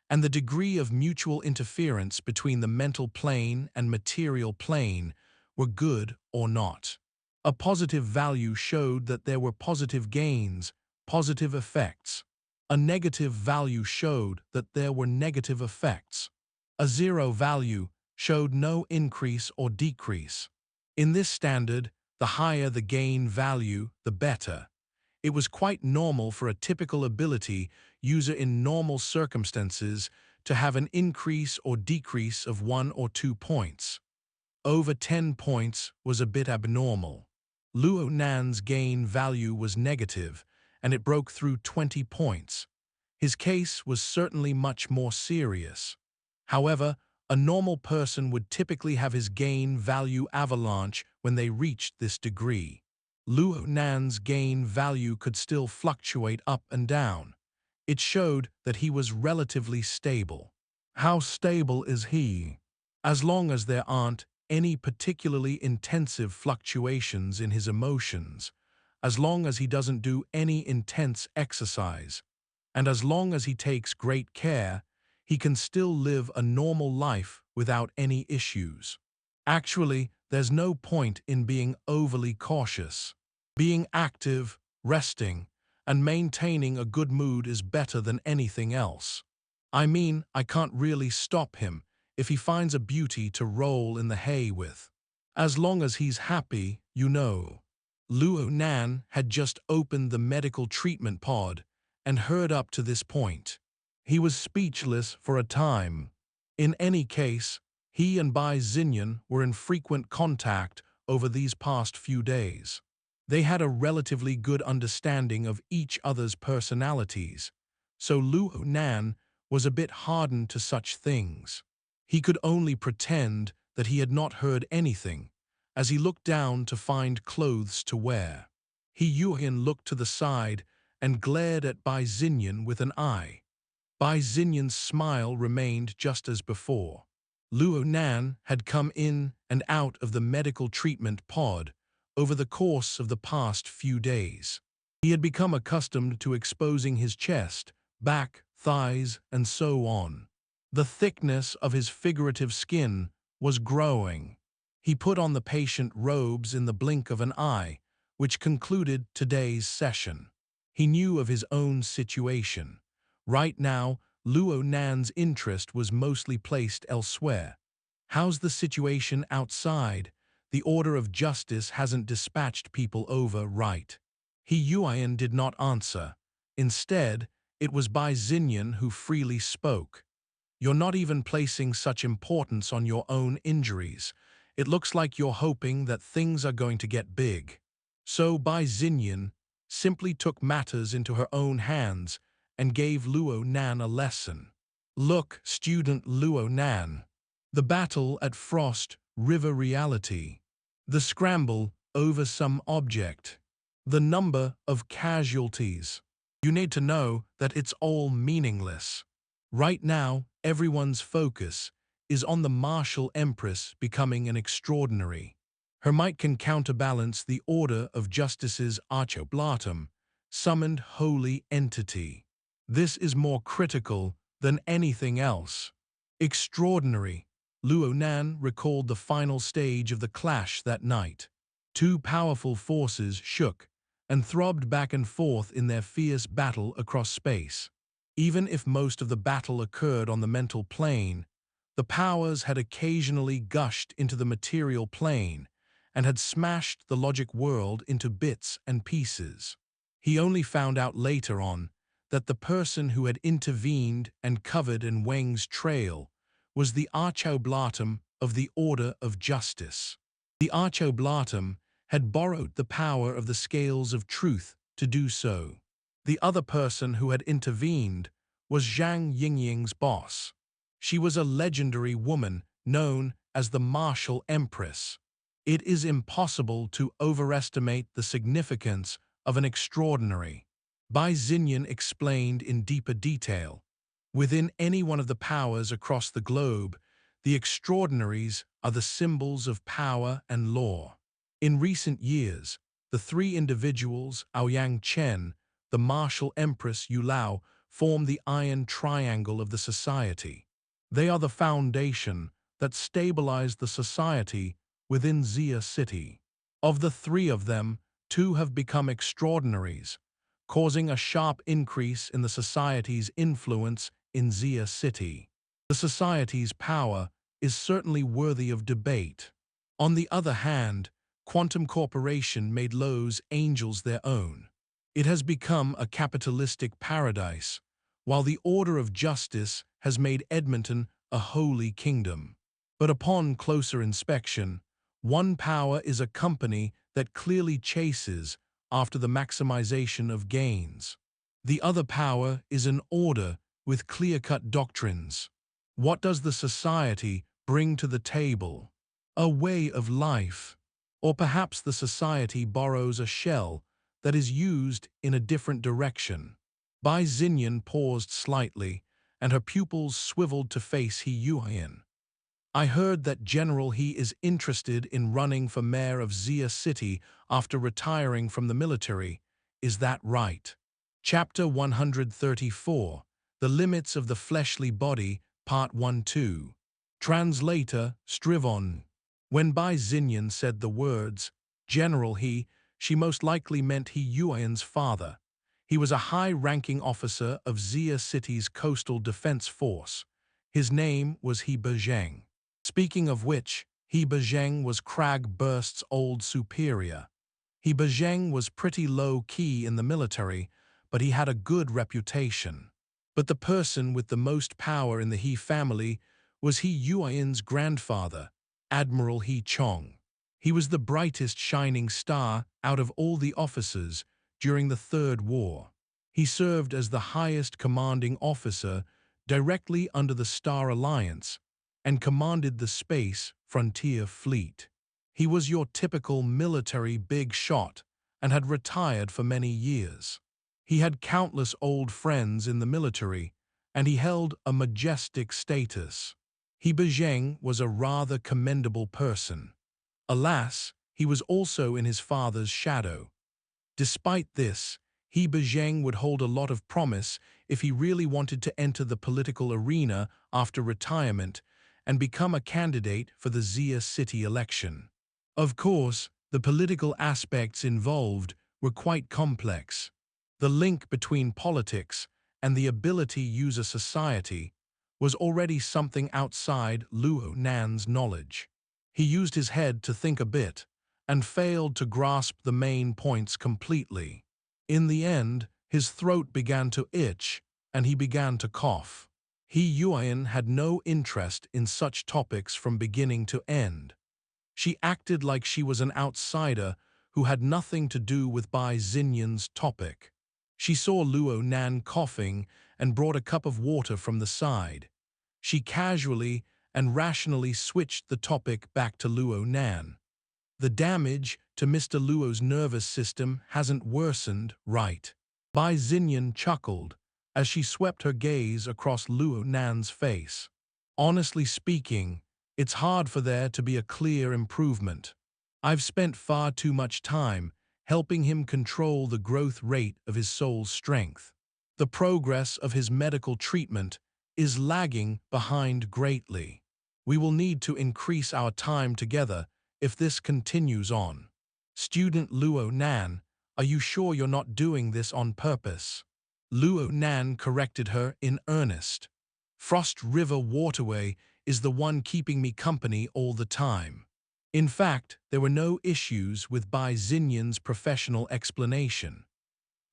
and the degree of mutual interference between the mental plane and material plane were good or not. A positive value showed that there were positive gains, positive effects. A negative value showed that there were negative effects. A zero value showed no increase or decrease. In this standard, the higher the gain value, the better. It was quite normal for a typical ability user in normal circumstances to have an increase or decrease of 1 or 2 points. Over 10 points was a bit abnormal. Luo Nan's gain value was negative, and it broke through 20 points. His case was certainly much more serious. However, a normal person would typically have his gain value avalanche when they reached this degree. Luo Nan's gain value could still fluctuate up and down. It showed that he was relatively stable. How stable is he? As long as there aren't any particularly intensive fluctuations in his emotions, as long as he doesn't do any intense exercise, and as long as he takes great care, he can still live a normal life without any issues. Actually, there's no point in being overly cautious. Being active, resting, and maintaining a good mood is better than anything else. I mean, I can't really stop him if he finds a beauty to roll in the hay with. As long as he's happy, you know. Luo Nan had just opened the medical treatment pod and heard up to this point. He was speechless for a time. In any case, he and Bai Xinyan were in frequent contact over these past few days. They had a relatively good understanding of each other's personalities, so Luo Nan was a bit hardened to such things. He could only pretend that he had not heard anything, as he looked down to find clothes to wear. He Yueyin looked to the side and glared at Bai Xinyan with an eye. Bai Xinyan's smile remained just as before. Luo Nan had come in and out of the medical treatment pod over the course of the past few days. He had become accustomed to exposing his chest back, thighs, and so on. The thickness of his figurative skin was growing. He put on the patient robes in the blink of an eye, which concluded today's session. He knew of his own situation. Right now, Luo Nan's interest was mostly placed elsewhere. How's the situation outside? The order of justice hasn't dispatched people over, right? He Yueyin did not answer. Instead, it was Bai Xinyan who freely spoke. You're not even placing such importance on your own injuries. It looks like you're hoping that things are going to get big. So Bai Xinyan simply took matters into her own hands and gave Luo Nan a lesson. Look, student Luo Nan. The battle at Frost River Reality. The scramble over some object. The number of casualties. You need to know that it's all meaningless. Right now, everyone's focus is on the Martial Empress becoming an extraordinary. Her might can counterbalance the Order of Justice's Archoblatum, summoned holy entity. This is more critical than anything else. Extraordinary. Luo Nan recalled the final stage of the clash that night. Two powerful forces shook and throbbed back and forth in their fierce battle across space. Even if most of the battle occurred on the mental plane, the powers had occasionally gushed into the material plane and had smashed the logic world into bits and pieces. He only found out later on that the person who had intervened and covered An Weng's trail was the Archoblatum of the Order of Justice. The Archoblatum had borrowed the power of the scales of truth to do so. The other person who had intervened was Zhang Yingying's boss. She was a legendary woman known as the Martial Empress. It is impossible to overestimate the significance of an extraordinary. Bai Xinyan explained in deeper detail. Within any one of the powers across the globe, the extraordinaries are the symbols of power and law. In recent years, the three individuals, Aoyang Chen, the Martial Empress Yu Lao, form the iron triangle of the society. They are the foundation that stabilize the society within Xie City. Of the three of them, two have become extraordinaries, causing a sharp increase in the society's influence in Xie City. The society's power is certainly worthy of debate. On the other hand, Quantum Corporation made Lowe's angels their own. It has become a capitalistic paradise, while the Order of Justice has made Edmonton a holy kingdom. But upon closer inspection, one power is a company that clearly chases after the maximization of gains. The other power is an order with clear-cut doctrines. What does the society bring to the table? A way of life. Or perhaps the society borrows a shell that is used in a different direction. Bai Xinyan paused slightly, and her pupils swiveled to face He Yueyin. I heard that General He is interested in running for mayor of Xie City after retiring from the military. Is that right? Chapter 134, The Limits of the Fleshly Body, Part 1-2. Translator, Strivon. When Bai Xinyan said the words, General He, she most likely meant He Yueyin's father. He was a high-ranking officer of Xie City's coastal defense force. His name was He Buzheng. Speaking of which, He Buzheng was Crag Burst's old superior. He Buzheng was pretty low-key in the military, but he had a good reputation. But the person with the most power in the He family was He Yueyin's grandfather, Admiral He Chong. He was the brightest shining star out of all the officers during the Third War. He served as the highest commanding officer directly under the Star Alliance and commanded the Space Frontier Fleet. He was your typical military big shot and had retired for many years. He had countless old friends in the military, and he held a majestic status. He Buzheng was a rather commendable person. Alas, he was also in his father's shadow. Despite this, He Buzheng would hold a lot of promise if he really wanted to enter the political arena after retirement and become a candidate for the Xie city election. Of course, the political aspects involved were quite complex. The link between politics and the ability to use a society was already something outside Luo Nan's knowledge. He used his head to think a bit, and failed to grasp the main points completely. In the end, his throat began to itch, and he began to cough. He Yueyin had no interest in such topics from beginning to end. She acted like she was an outsider who had nothing to do with Bai Xinyan's topic. She saw Luo Nan coughing and brought a cup of water from the side. She casually and rationally switched the topic back to Luo Nan. The damage to Mr. Luo's nervous system hasn't worsened, right? Bai Xinyan chuckled as she swept her gaze across Luo Nan's face. Honestly speaking, it's hard for there to be a clear improvement. I've spent far too much time helping him control the growth rate of his soul's strength. The progress of his medical treatment is lagging behind greatly. We will need to increase our time together if this continues on. Student Luo Nan, are you sure you're not doing this on purpose? Luo Nan corrected her in earnest. Frost River Waterway is the one keeping me company all the time. In fact, there were no issues with Bai Xinyan's professional explanation.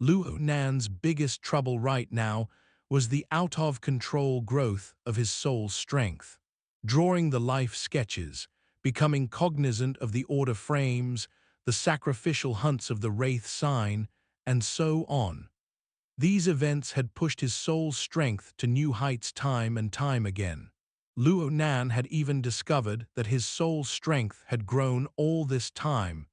Luo Nan's biggest trouble right now was the out-of-control growth of his soul's strength. Drawing the life sketches, becoming cognizant of the order frames, the sacrificial hunts of the Wraith sign, and so on. These events had pushed his soul's strength to new heights time and time again. Luo Nan had even discovered that his soul's strength had grown all this time,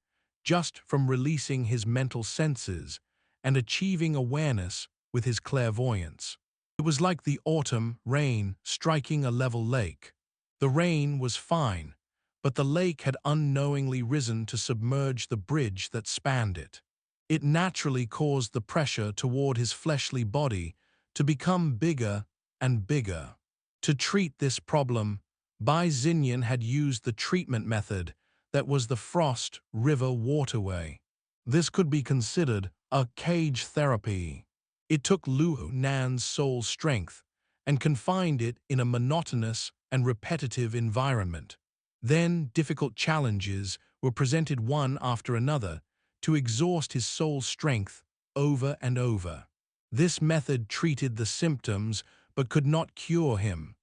just from releasing his mental senses and achieving awareness with his clairvoyance. It was like the autumn rain striking a level lake. The rain was fine, but the lake had unknowingly risen to submerge the bridge that spanned it. It naturally caused the pressure toward his fleshly body to become bigger and bigger. To treat this problem, Bai Xinyan had used the treatment method that was the Frost River Waterway. This could be considered a cage therapy. It took Luo Nan's soul strength and confined it in a monotonous and repetitive environment. Then difficult challenges were presented one after another to exhaust his soul strength over and over. This method treated the symptoms but could not cure him.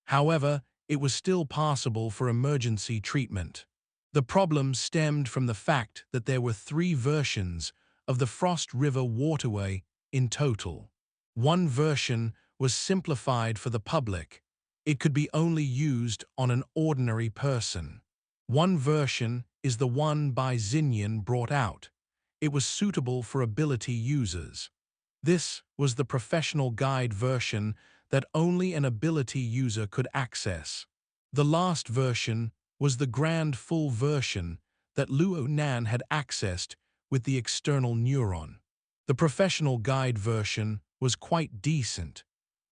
However, it was still possible for emergency treatment. The problem stemmed from the fact that there were 3 versions of the Frost River Waterway in total. One version was simplified for the public. It could be only used on an ordinary person. One version is the one Bai Xinyan brought out. It was suitable for ability users. This was the professional guide version that only an ability user could access. The last version was the grand full version that Luo Nan had accessed with the external neuron. The professional guide version was quite decent,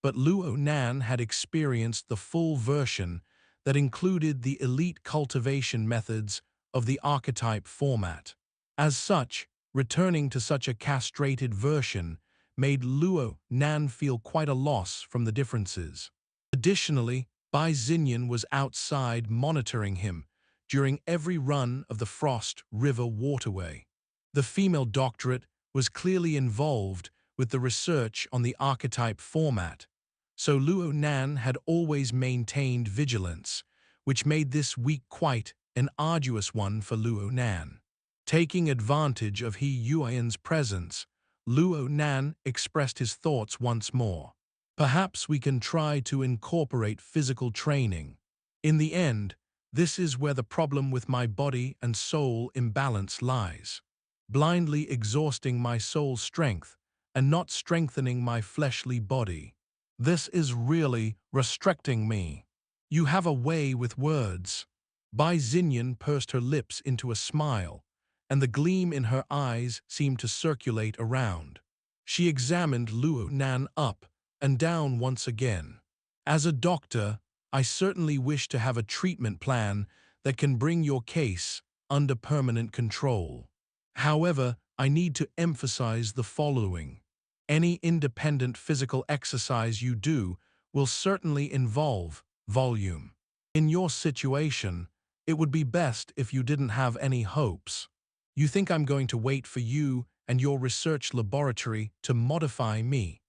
but Luo Nan had experienced the full version that included the elite cultivation methods of the archetype format. As such, returning to such a castrated version made Luo Nan feel quite a loss from the differences. Additionally, Bai Xinyan was outside monitoring him during every run of the Frost River Waterway. The female doctorate was clearly involved with the research on the archetype format, so Luo Nan had always maintained vigilance, which made this week quite an arduous one for Luo Nan. Taking advantage of He Yueyin's presence, Luo Nan expressed his thoughts once more. Perhaps we can try to incorporate physical training. In the end, this is where the problem with my body and soul imbalance lies. Blindly exhausting my soul's strength and not strengthening my fleshly body. This is really restricting me. You have a way with words. Bai Xinyan pursed her lips into a smile, and the gleam in her eyes seemed to circulate around. She examined Luo Nan up and down once again. As a doctor, I certainly wish to have a treatment plan that can bring your case under permanent control. However, I need to emphasize the following. Any independent physical exercise you do will certainly involve volume. In your situation, it would be best if you didn't have any hopes. You think I'm going to wait for you and your research laboratory to modify me?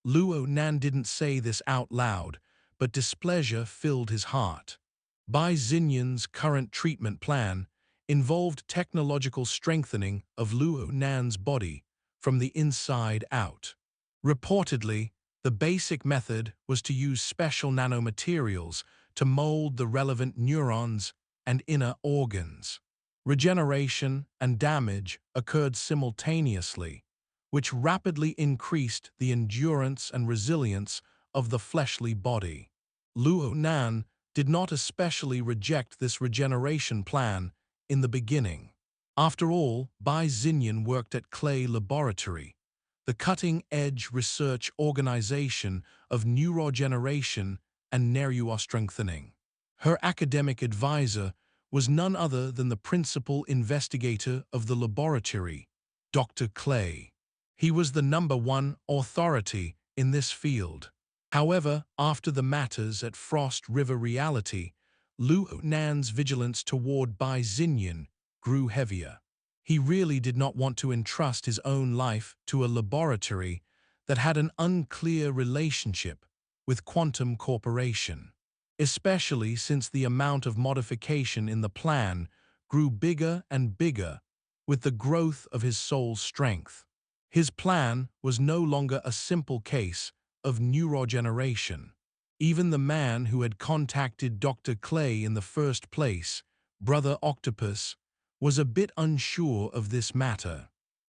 Luo Nan didn't say this out loud, but displeasure filled his heart. Bai Xinyan's current treatment plan involved technological strengthening of Luo Nan's body from the inside out. Reportedly, the basic method was to use special nanomaterials to mold the relevant neurons and inner organs. Regeneration and damage occurred simultaneously, which rapidly increased the endurance and resilience of the fleshly body. Luo Nan did not especially reject this regeneration plan in the beginning. After all, Bai Xinyan worked at Clay Laboratory, the cutting-edge research organization of neurogeneration and neurostrengthening. Her academic advisor was none other than the principal investigator of the laboratory, Dr. Clay. He was the #1 authority in this field. However, after the matters at Frost River Reality, Luo Nan's vigilance toward Bai Xinyan grew heavier. He really did not want to entrust his own life to a laboratory that had an unclear relationship with Quantum Corporation, especially since the amount of modification in the plan grew bigger and bigger with the growth of his soul's strength. His plan was no longer a simple case of neurogeneration. Even the man who had contacted Dr. Clay in the first place, Brother Octopus, was a bit unsure of this matter.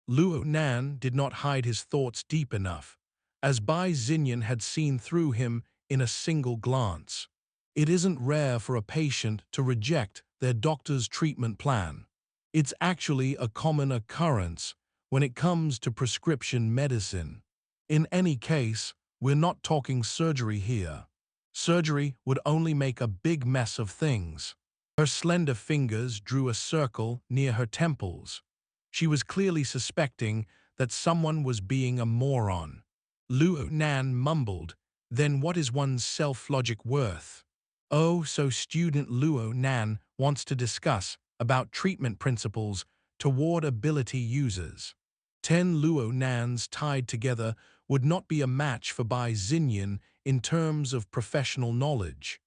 Luo Nan did not hide his thoughts deep enough, as Bai Xinyan had seen through him in a single glance. It isn't rare for a patient to reject their doctor's treatment plan. It's actually a common occurrence when it comes to prescription medicine. In any case, we're not talking surgery here. Surgery would only make a big mess of things. Her slender fingers drew a circle near her temples. She was clearly suspecting that someone was being a moron. Luo Nan mumbled, "Then what is one's self-logic worth?" Oh, so student Luo Nan wants to discuss about treatment principles toward ability users. 10 Luo Nans tied together would not be a match for Bai Xinyan in terms of professional knowledge.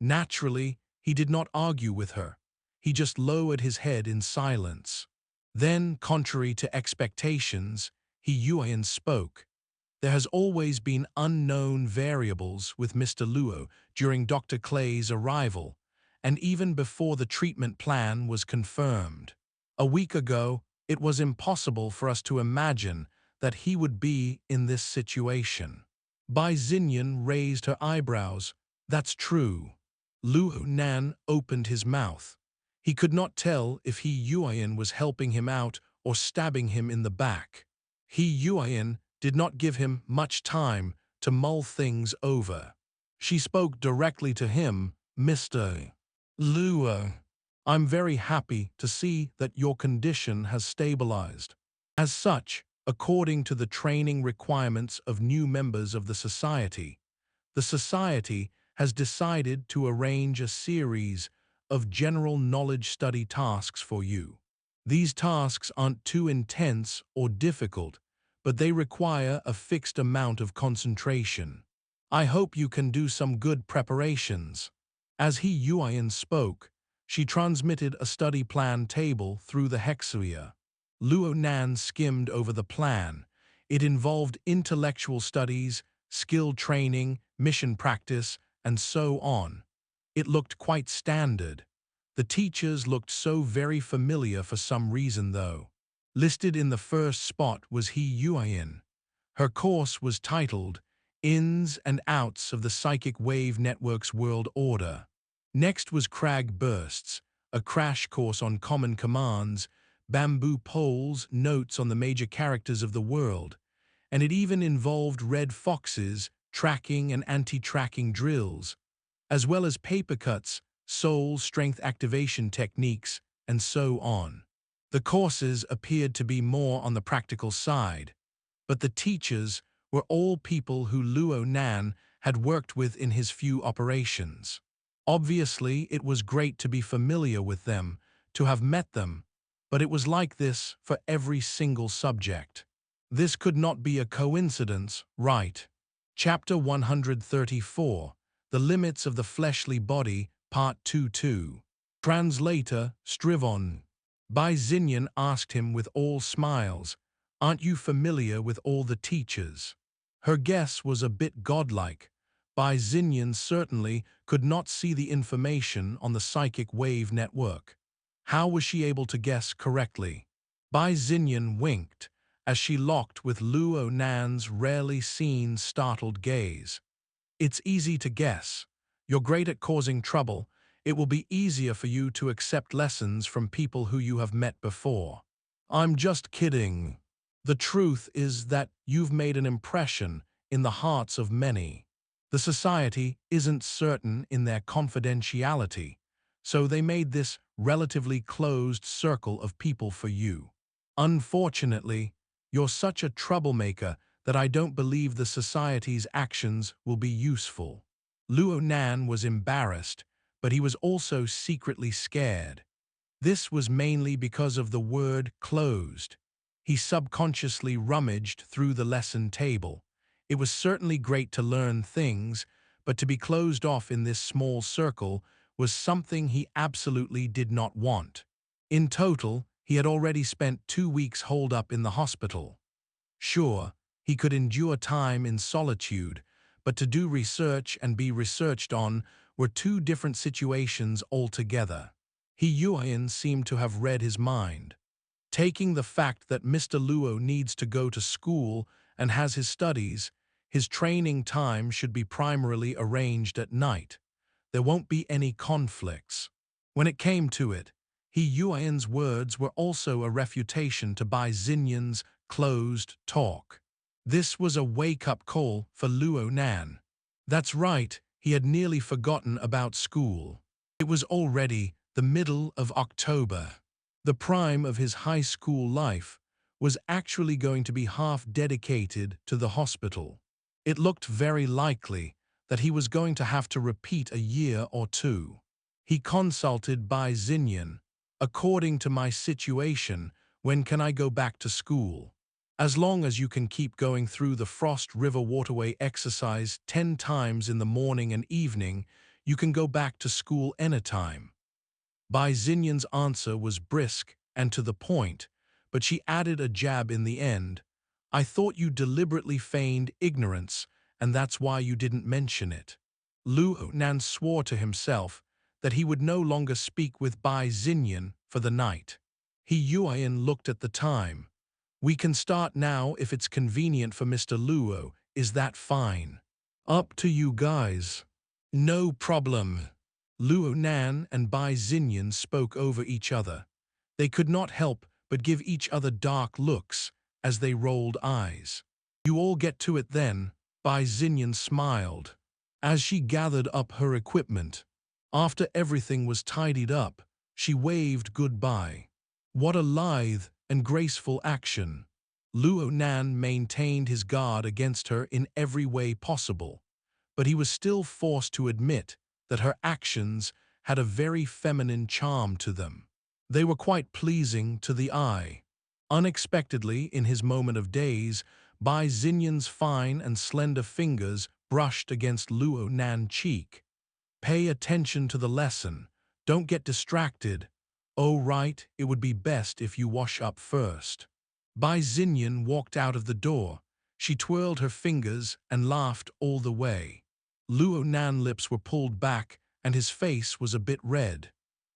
Naturally, he did not argue with her. He just lowered his head in silence. Then, contrary to expectations, He Yueyin spoke. There has always been unknown variables with Mr. Luo during Dr. Clay's arrival, and even before the treatment plan was confirmed. A week ago, it was impossible for us to imagine that he would be in this situation. Bai Xinyan raised her eyebrows. That's true. Luo Nan opened his mouth. He could not tell if He Yueyin was helping him out or stabbing him in the back. He Yueyin did not give him much time to mull things over. She spoke directly to him, "Mr. Luo, I'm very happy to see that your condition has stabilized. As such, according to the training requirements of new members of the society has decided to arrange a series of general knowledge study tasks for you. These tasks aren't too intense or difficult, but they require a fixed amount of concentration. I hope you can do some good preparations." As He Yueyin spoke, she transmitted a study plan table through the hexaware. Luo Nan skimmed over the plan. It involved intellectual studies, skill training, mission practice, and so on. It looked quite standard. The teachers looked so very familiar for some reason, though. Listed in the first spot was He Yueyin. Her course was titled Ins and Outs of the Psychic Wave Network's World Order. Next was Crag Bursts, a crash course on common commands, bamboo poles, notes on the major characters of the world, and it even involved red foxes tracking and anti-tracking drills, as well as paper cuts, soul strength activation techniques, and so on. The courses appeared to be more on the practical side, but the teachers were all people who Luo Nan had worked with in his few operations. Obviously, it was great to be familiar with them, to have met them, but it was like this for every single subject. This could not be a coincidence, right? Chapter 134, The Limits of the Fleshly Body, Part 2-2. Translator, Strivon. Bai Xinyan asked him with all smiles, "Aren't you familiar with all the teachers?" Her guess was a bit godlike. Bai Xinyan certainly could not see the information on the psychic wave network. How was she able to guess correctly? Bai Xinyan winked as she locked with Luo Nan's rarely seen startled gaze. "It's easy to guess. You're great at causing trouble. It will be easier for you to accept lessons from people who you have met before." "I'm just kidding. The truth is that you've made an impression in the hearts of many. The society isn't certain in their confidentiality, so they made this relatively closed circle of people for you. Unfortunately, you're such a troublemaker that I don't believe the society's actions will be useful." Luo Nan was embarrassed, but he was also secretly scared. This was mainly because of the word "closed." He subconsciously rummaged through the lesson table. It was certainly great to learn things, but to be closed off in this small circle was something he absolutely did not want. In total, he had already spent 2 weeks holed up in the hospital. Sure, he could endure time in solitude, but to do research and be researched on were two different situations altogether. He Yueyin seemed to have read his mind. Taking the fact that Mr. Luo needs to go to school and has his studies, his training time should be primarily arranged at night. There won't be any conflicts. When it came to it, He Yueyin's words were also a refutation to Bai Xinyan's closed talk. This was a wake-up call for Luo Nan. That's right, he had nearly forgotten about school. It was already the middle of October. The prime of his high school life was actually going to be half dedicated to the hospital. It looked very likely that he was going to have to repeat a year or two. He consulted Bai Xinyan. "According to my situation, when can I go back to school?" "As long as you can keep going through the Frost River Waterway exercise 10 times in the morning and evening, you can go back to school anytime." Bai Xinyan's answer was brisk and to the point, but she added a jab in the end. "I thought you deliberately feigned ignorance, and that's why you didn't mention it." Luo Nan swore to himself that he would no longer speak with Bai Xinyan for the night. He Yueyin looked at the time. "We can start now if it's convenient for Mr. Luo. Is that fine?" "Up to you guys." "No problem." Luo Nan and Bai Xinyan spoke over each other. They could not help but give each other dark looks as they rolled eyes. "You all get to it then," Bai Xinyan smiled. As she gathered up her equipment, after everything was tidied up, she waved goodbye. What a lithe and graceful action. Luo Nan maintained his guard against her in every way possible, but he was still forced to admit that her actions had a very feminine charm to them. They were quite pleasing to the eye. Unexpectedly, in his moment of daze, Bai Xinyan's fine and slender fingers brushed against Luo Nan's cheek. "Pay attention to the lesson. Don't get distracted. Oh right, it would be best if you wash up first." Bai Xinyan walked out of the door. She twirled her fingers and laughed all the way. Luo Nan's lips were pulled back and his face was a bit red.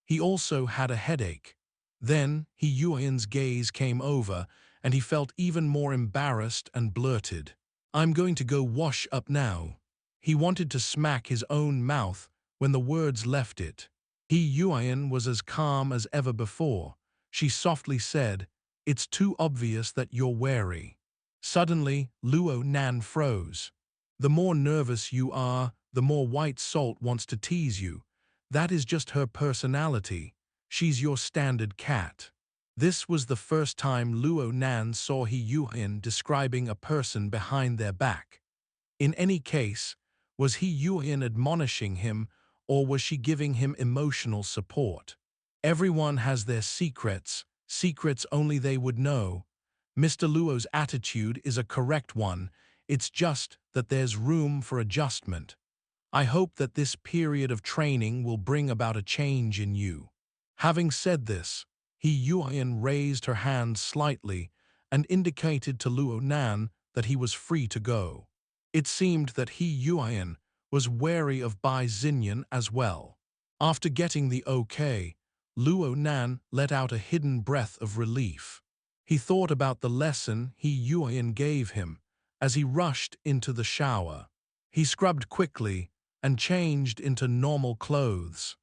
He also had a headache. Then He Yueyin's gaze came over and he felt even more embarrassed and blurted, "I'm going to go wash up now." He wanted to smack his own mouth when the words left it. He Yueyin was as calm as ever before. She softly said, "It's too obvious that you're wary." Suddenly, Luo Nan froze. The more nervous you are, the more white salt wants to tease you. That is just her personality. She's your standard cat. This was the first time Luo Nan saw He Yueyin describing a person behind their back. In any case, was He Yueyin admonishing him, or was she giving him emotional support? Everyone has their secrets, secrets only they would know. Mr. Luo's attitude is a correct one, it's just that there's room for adjustment. I hope that this period of training will bring about a change in you. Having said this, He Yueyin raised her hand slightly and indicated to Luo Nan that he was free to go. It seemed that He Yueyin was wary of Bai Xinyan as well. After getting the okay, Luo Nan let out a hidden breath of relief. He thought about the lesson He Yueyin gave him as he rushed into the shower. He scrubbed quickly and changed into normal clothes.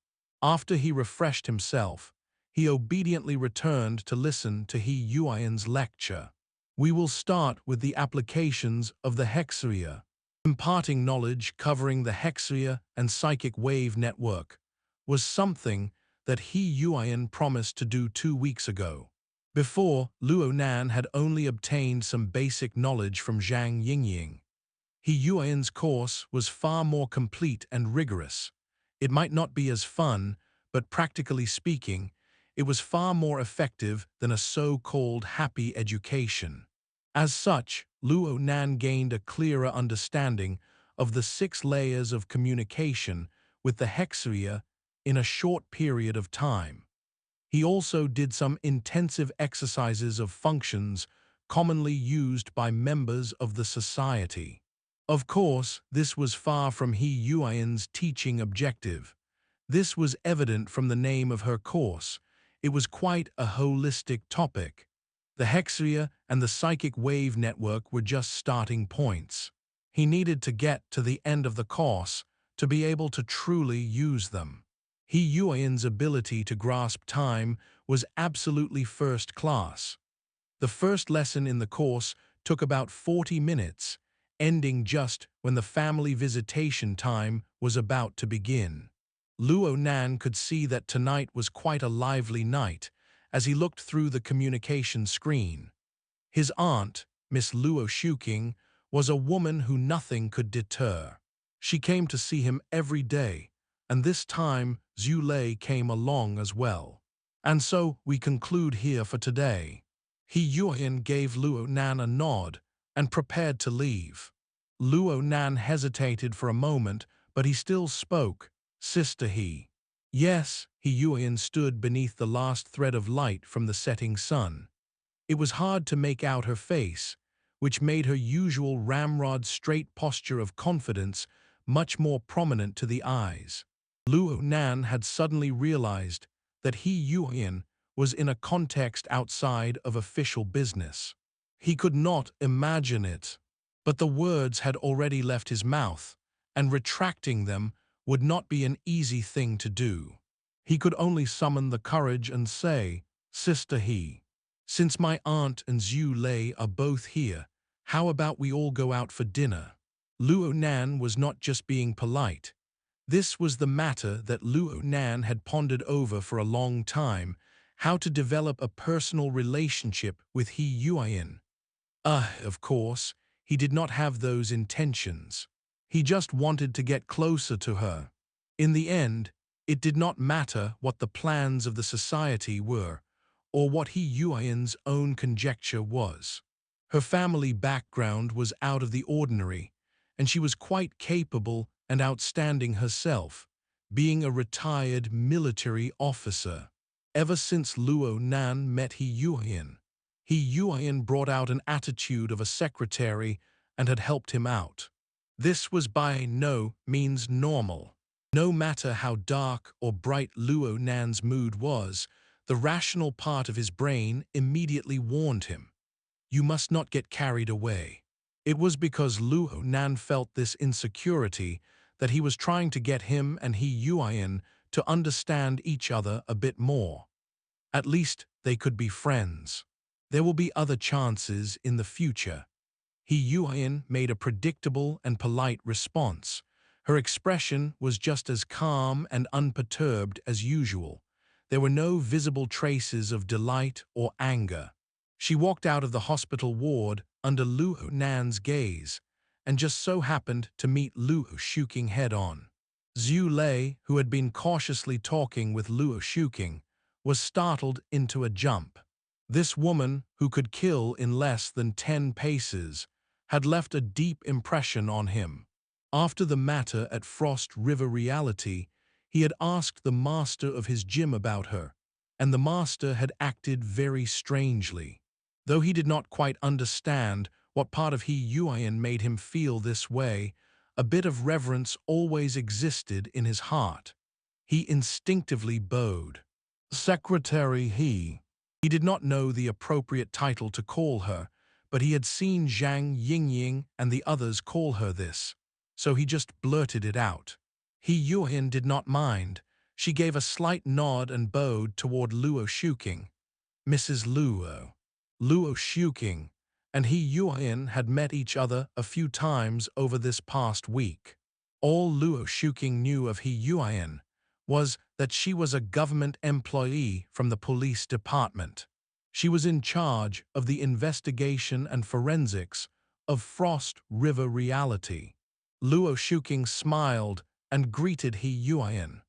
After he refreshed himself, he obediently returned to listen to He Yueyin's lecture. We will start with the applications of the Hexia, imparting knowledge covering the Hexia and psychic wave network was something that He Yueyin promised to do 2 weeks ago. Before, Luo Nan had only obtained some basic knowledge from Zhang Yingying. He Yueyin's course was far more complete and rigorous. It might not be as fun, but practically speaking, it was far more effective than a so-called happy education. As such, Luo Nan gained a clearer understanding of the 6 layers of communication with the Hexia in a short period of time. He also did some intensive exercises of functions commonly used by members of the society. Of course, this was far from He Yueyin's teaching objective. This was evident from the name of her course. It was quite a holistic topic. The Hexia and the psychic wave network were just starting points. He needed to get to the end of the course to be able to truly use them. He Yueyin's ability to grasp time was absolutely first class. The first lesson in the course took about 40 minutes, ending just when the family visitation time was about to begin. Luo Nan could see that tonight was quite a lively night as he looked through the communication screen. His aunt, Miss Luo Shuking, was a woman who nothing could deter. She came to see him every day, and this time Xue Lei came along as well. And so we conclude here for today. He Yueyin gave Luo Nan a nod and prepared to leave. Luo Nan hesitated for a moment, but he still spoke. Sister He. Yes, He Yueyin stood beneath the last thread of light from the setting sun. It was hard to make out her face, which made her usual ramrod straight posture of confidence much more prominent to the eyes. Luo Nan had suddenly realized that He Yueyin was in a context outside of official business. He could not imagine it, but the words had already left his mouth, and retracting them would not be an easy thing to do. He could only summon the courage and say, Sister He, since my aunt and Xue Lei are both here, how about we all go out for dinner? Luo Nan was not just being polite. This was the matter that Luo Nan had pondered over for a long time, how to develop a personal relationship with He Yueyin. Of course, he did not have those intentions. He just wanted to get closer to her. In the end, it did not matter what the plans of the society were, or what He Yueyin's own conjecture was. Her family background was out of the ordinary, and she was quite capable and outstanding herself, being a retired military officer. Ever since Luo Nan met He Yueyin, He Yueyin brought out an attitude of a secretary and had helped him out. This was by no means normal. No matter how dark or bright Luo Nan's mood was, the rational part of his brain immediately warned him, you must not get carried away. It was because Luo Nan felt this insecurity that he was trying to get him and He Yueyin to understand each other a bit more. At least they could be friends. There will be other chances in the future. He Yueyin made a predictable and polite response. Her expression was just as calm and unperturbed as usual. There were no visible traces of delight or anger. She walked out of the hospital ward under Luo Nan's gaze, and just so happened to meet Luo Shuking head-on. Xue Lei, who had been cautiously talking with Luo Shuking, was startled into a jump. This woman, who could kill in less than 10 paces, had left a deep impression on him. After the matter at Frost River Reality, he had asked the master of his gym about her, and the master had acted very strangely. Though he did not quite understand what part of He Yueyin made him feel this way, a bit of reverence always existed in his heart. He instinctively bowed. Secretary He. He did not know the appropriate title to call her, but he had seen Zhang Yingying and the others call her this, so he just blurted it out. He Yueyin did not mind. She gave a slight nod and bowed toward Luo Shuking. Mrs. Luo. Luo Shuking and He Yueyin had met each other a few times over this past week. All Luo Shuking knew of He Yueyin was that she was a government employee from the police department. She was in charge of the investigation and forensics of Frost River Reality. Luo Shuking smiled and greeted He Yueyin.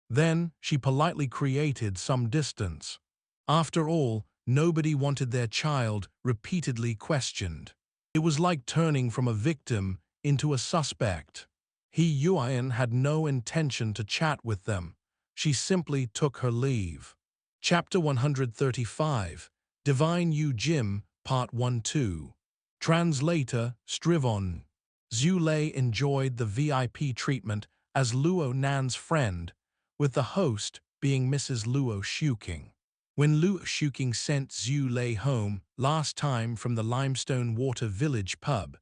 Then she politely created some distance. After all, nobody wanted their child repeatedly questioned. It was like turning from a victim into a suspect. He Yueyin had no intention to chat with them. She simply took her leave. Chapter 135, Divine Yu Jim, Part 1-2. Translator, Strivon. Xue Lei enjoyed the VIP treatment as Luo Nan's friend, with the host being Mrs. Luo Shuking. When Luo Shuking sent Xue Lei home last time from the Limestone Water Village pub,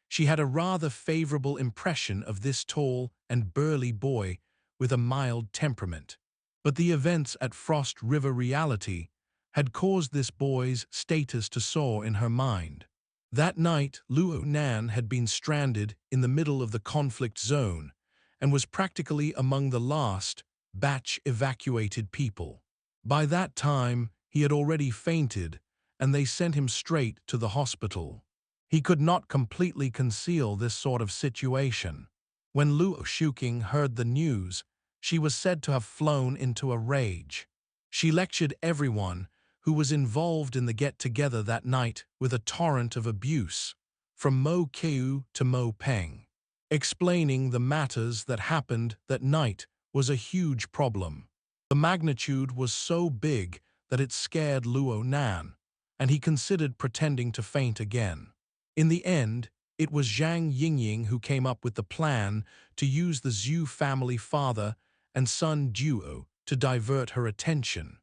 she had a rather favorable impression of this tall and burly boy with a mild temperament. But the events at Frost River Reality had caused this boy's status to soar in her mind. That night, Luo Nan had been stranded in the middle of the conflict zone and was practically among the last batch evacuated people. By that time, he had already fainted, and they sent him straight to the hospital. He could not completely conceal this sort of situation. When Luo Shuking heard the news, she was said to have flown into a rage. She lectured everyone who was involved in the get-together that night with a torrent of abuse, from Mo Keu to Mo Peng. Explaining the matters that happened that night was a huge problem. The magnitude was so big that it scared Luo Nan, and he considered pretending to faint again. In the end, it was Zhang Yingying who came up with the plan to use the Xu family father and son duo to divert her attention.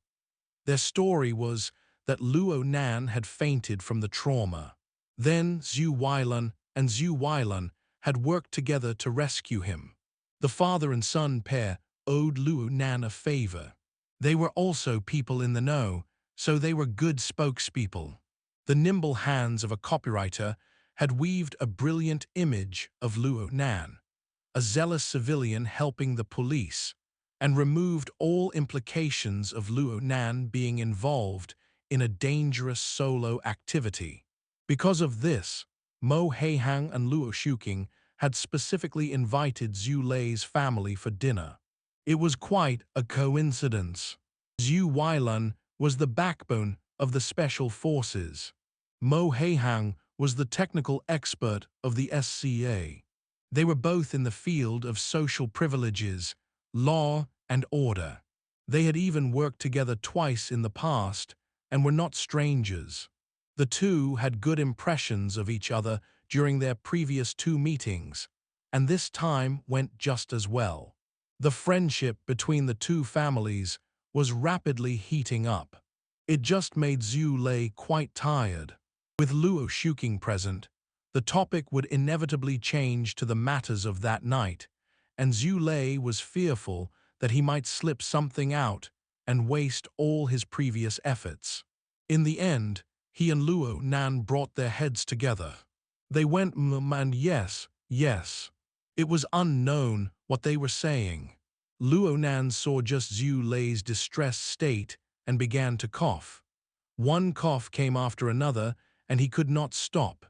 Their story was that Luo Nan had fainted from the trauma. Then Xue Weilan and Xue Weilan had worked together to rescue him. The father and son pair owed Luo Nan a favor. They were also people in the know, so they were good spokespeople. The nimble hands of a copywriter had weaved a brilliant image of Luo Nan, a zealous civilian helping the police, and removed all implications of Luo Nan being involved in a dangerous solo activity. Because of this, Mo Heihang and Luo Shuking had specifically invited Xue Lei's family for dinner. It was quite a coincidence. Xue Weilan was the backbone of the special forces. Mo Heihang was the technical expert of the SCA. They were both in the field of social privileges, law, and order. They had even worked together twice in the past and were not strangers. The two had good impressions of each other during their previous 2 meetings, and this time went just as well. The friendship between the 2 families was rapidly heating up. It just made Xue Lei quite tired. With Luo Shuking present, the topic would inevitably change to the matters of that night, and Xue Lei was fearful that he might slip something out and waste all his previous efforts. In the end, he and Luo Nan brought their heads together. They went and yes, yes. It was unknown what they were saying. Luo Nan saw just Xue Lei's distressed state and began to cough. One cough came after another, and he could not stop.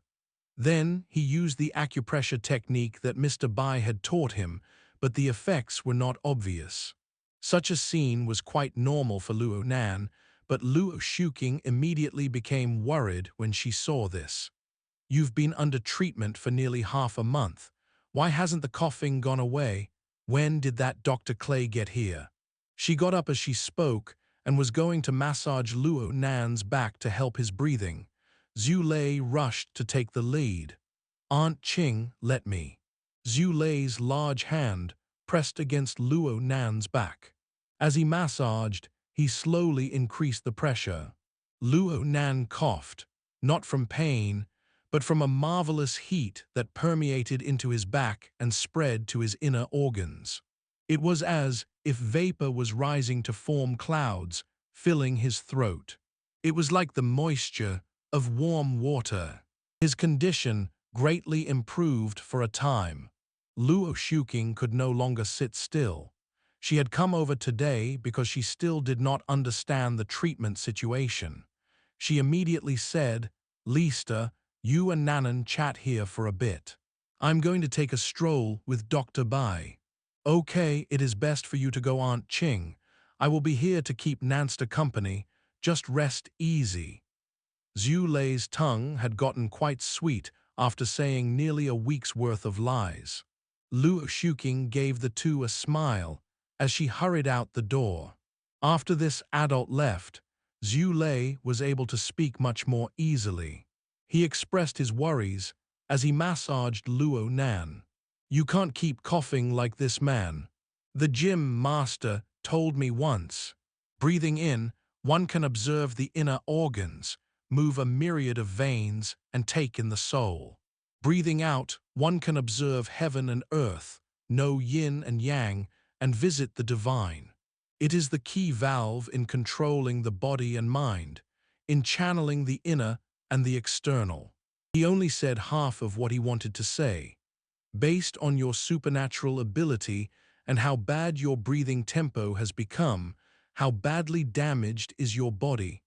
Then he used the acupressure technique that Mr. Bai had taught him, but the effects were not obvious. Such a scene was quite normal for Luo Nan, but Luo Shuqing immediately became worried when she saw this. "You've been under treatment for nearly half a month. Why hasn't the coughing gone away? When did that Dr. Clay get here?" She got up as she spoke and was going to massage Luo Nan's back to help his breathing. Xue Lei rushed to take the lead. "Aunt Qing, let me." Xue Lei's large hand pressed against Luo Nan's back. As he massaged, he slowly increased the pressure. Luo Nan coughed, not from pain, but from a marvelous heat that permeated into his back and spread to his inner organs. It was as if vapor was rising to form clouds, filling his throat. It was like the moisture of warm water. His condition greatly improved for a time. Luo Shuqing could no longer sit still. She had come over today because she still did not understand the treatment situation. She immediately said, "Lister, you and Nanan chat here for a bit. I'm going to take a stroll with Dr. Bai." "Okay, it is best for you to go, Aunt Qing. I will be here to keep Nanster company. Just rest easy." Xue Lei's tongue had gotten quite sweet after saying nearly a week's worth of lies. Luo Shuqing gave the two a smile as she hurried out the door. After this adult left, Xue Lei was able to speak much more easily. He expressed his worries as he massaged Luo Nan. "You can't keep coughing like this, man. The gym master told me once. Breathing in, one can observe the inner organs, move a myriad of veins, and take in the soul. Breathing out, one can observe heaven and earth, know yin and yang, and visit the divine. It is the key valve in controlling the body and mind, in channeling the inner and the external." He only said half of what he wanted to say. "Based on your supernatural ability and how bad your breathing tempo has become, how badly damaged is your body,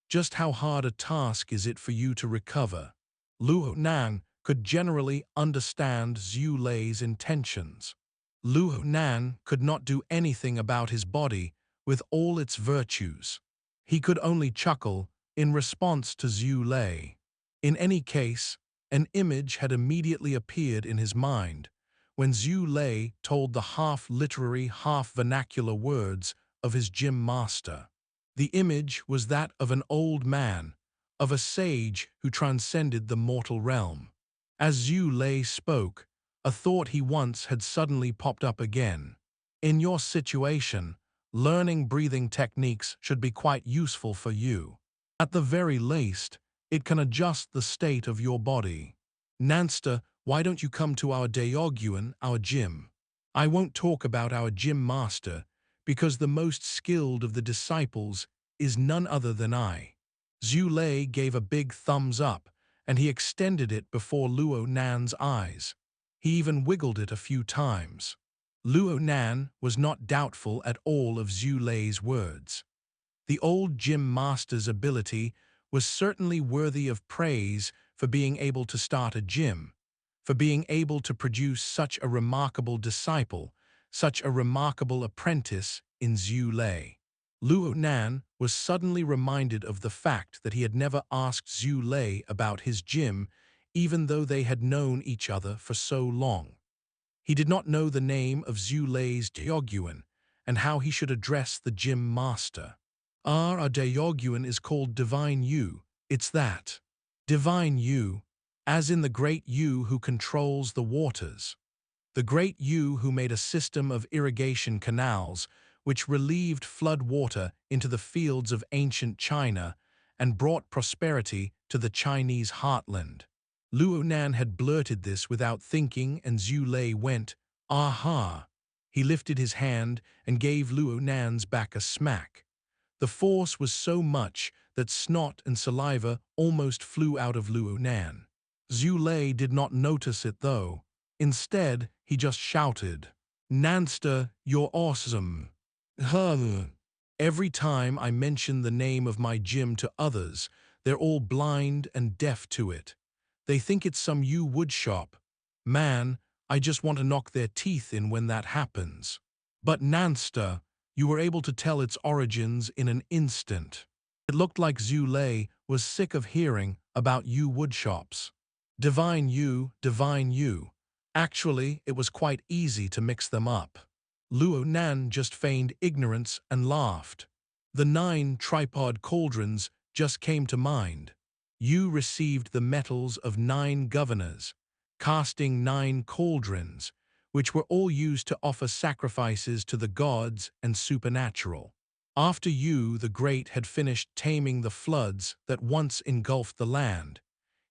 just how hard a task is it for you to recover?" Luo Nan could generally understand Xue Lei's intentions. Luo Nan could not do anything about his body with all its virtues. He could only chuckle in response to Xue Lei. In any case, an image had immediately appeared in his mind when Xue Lei told the half-literary, half-vernacular words of his gym master. The image was that of an old man, of a sage who transcended the mortal realm. As Xue Lei spoke, a thought he once had suddenly popped up again. In your situation, learning breathing techniques should be quite useful for you. At the very least, it can adjust the state of your body. Nanster, why don't you come to our Daoguan, our gym? I won't talk about our gym master, because the most skilled of the disciples is none other than I. Xue Lei gave a big thumbs up, and he extended it before Luo Nan's eyes. He even wiggled it a few times. Luo Nan was not doubtful at all of Xue Lei's words. The old gym master's ability was certainly worthy of praise for being able to start a gym, for being able to produce such a remarkable disciple, such a remarkable apprentice in Xue Lei. Luo Nan was suddenly reminded of the fact that he had never asked Xue Lei about his gym, even though they had known each other for so long. He did not know the name of Xue Lei's Daoguan and how he should address the gym master. Our Daoguan is called Divine Yu. It's that. Divine Yu, as in the great Yu who controls the waters. The great Yu who made a system of irrigation canals which relieved flood water into the fields of ancient China and brought prosperity to the Chinese heartland. Luo Nan had blurted this without thinking, and Xue Lei went, "Aha!" He lifted his hand and gave Luo Nan's back a smack. The force was so much that snot and saliva almost flew out of Luo Nan. Xue Lei did not notice it though. Instead, he just shouted, "Nanster, you're awesome." Huh. Every time I mention the name of my gym to others, they're all blind and deaf to it. They think it's some wood shop. Man, I just want to knock their teeth in when that happens. But Nanster, you were able to tell its origins in an instant. It looked like Xue Lei was sick of hearing about wood shops. Divine you, divine you. Actually, it was quite easy to mix them up. Luo Nan just feigned ignorance and laughed. The 9 tripod cauldrons just came to mind. You received the metals of 9 governors, casting 9 cauldrons, which were all used to offer sacrifices to the gods and supernatural. After you, the Great, had finished taming the floods that once engulfed the land,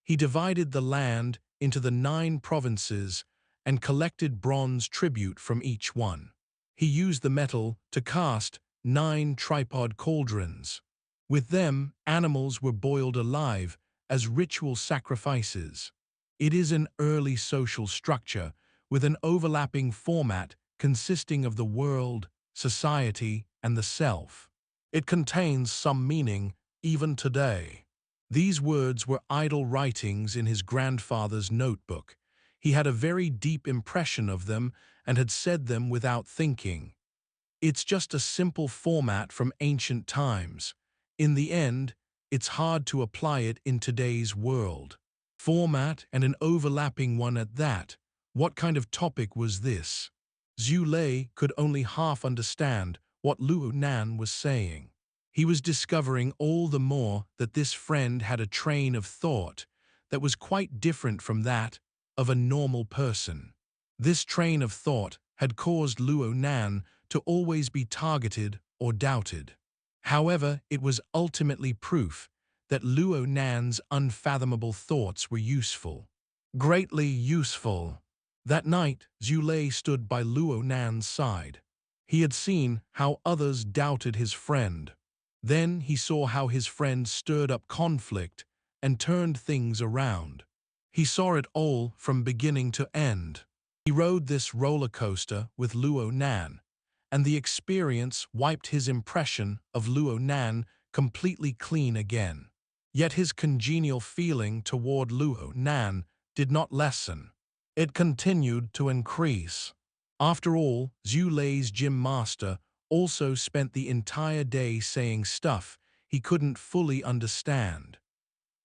he divided the land into the 9 provinces and collected bronze tribute from each one. He used the metal to cast 9 tripod cauldrons. With them, animals were boiled alive as ritual sacrifices. It is an early social structure with an overlapping format consisting of the world, society, and the self. It contains some meaning even today. These words were idle writings in his grandfather's notebook. He had a very deep impression of them and had said them without thinking. It's just a simple format from ancient times. In the end, it's hard to apply it in today's world. Format, and an overlapping one at that. What kind of topic was this? Xue Lei could only half understand what Luo Nan was saying. He was discovering all the more that this friend had a train of thought that was quite different from that of a normal person. This train of thought had caused Luo Nan to always be targeted or doubted. However, it was ultimately proof that Luo Nan's unfathomable thoughts were useful. Greatly useful. That night, Xue Lei stood by Luo Nan's side. He had seen how others doubted his friend. Then he saw how his friend stirred up conflict and turned things around. He saw it all from beginning to end. He rode this roller coaster with Luo Nan, and the experience wiped his impression of Luo Nan completely clean again. Yet his congenial feeling toward Luo Nan did not lessen. It continued to increase. After all, Xue Lei's gym master also spent the entire day saying stuff he couldn't fully understand.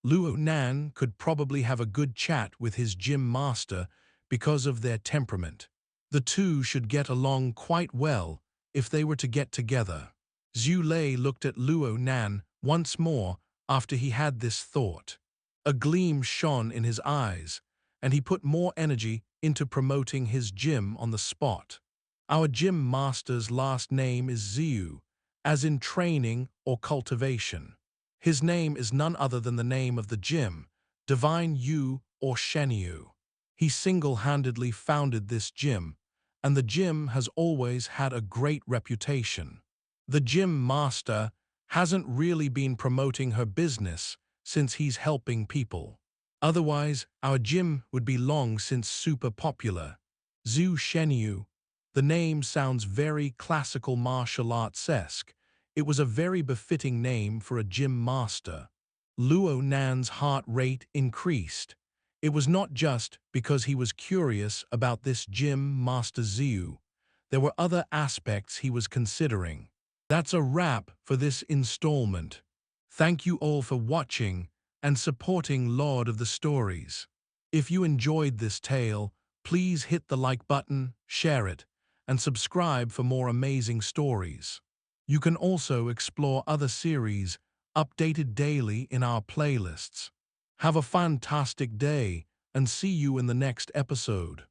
Luo Nan could probably have a good chat with his gym master because of their temperament. The two should get along quite well if they were to get together. Xue Lei looked at Luo Nan once more after he had this thought. A gleam shone in his eyes, and he put more energy into promoting his gym on the spot. Our gym master's last name is Xiu, as in training or cultivation. His name is none other than the name of the gym, Divine Yu or Shenyu. He single-handedly founded this gym, and the gym has always had a great reputation. The gym master hasn't really been promoting her business since he's helping people. Otherwise, our gym would be long since super popular. Zhu Shenyu. The name sounds very classical martial arts-esque. It was a very befitting name for a gym master. Luo Nan's heart rate increased. It was not just because he was curious about this gym master Xiu. There were other aspects he was considering. That's a wrap for this installment. Thank you all for watching and supporting Lord of the Stories. If you enjoyed this tale, please hit the like button, share it, and subscribe for more amazing stories. You can also explore other series updated daily in our playlists. Have a fantastic day and see you in the next episode.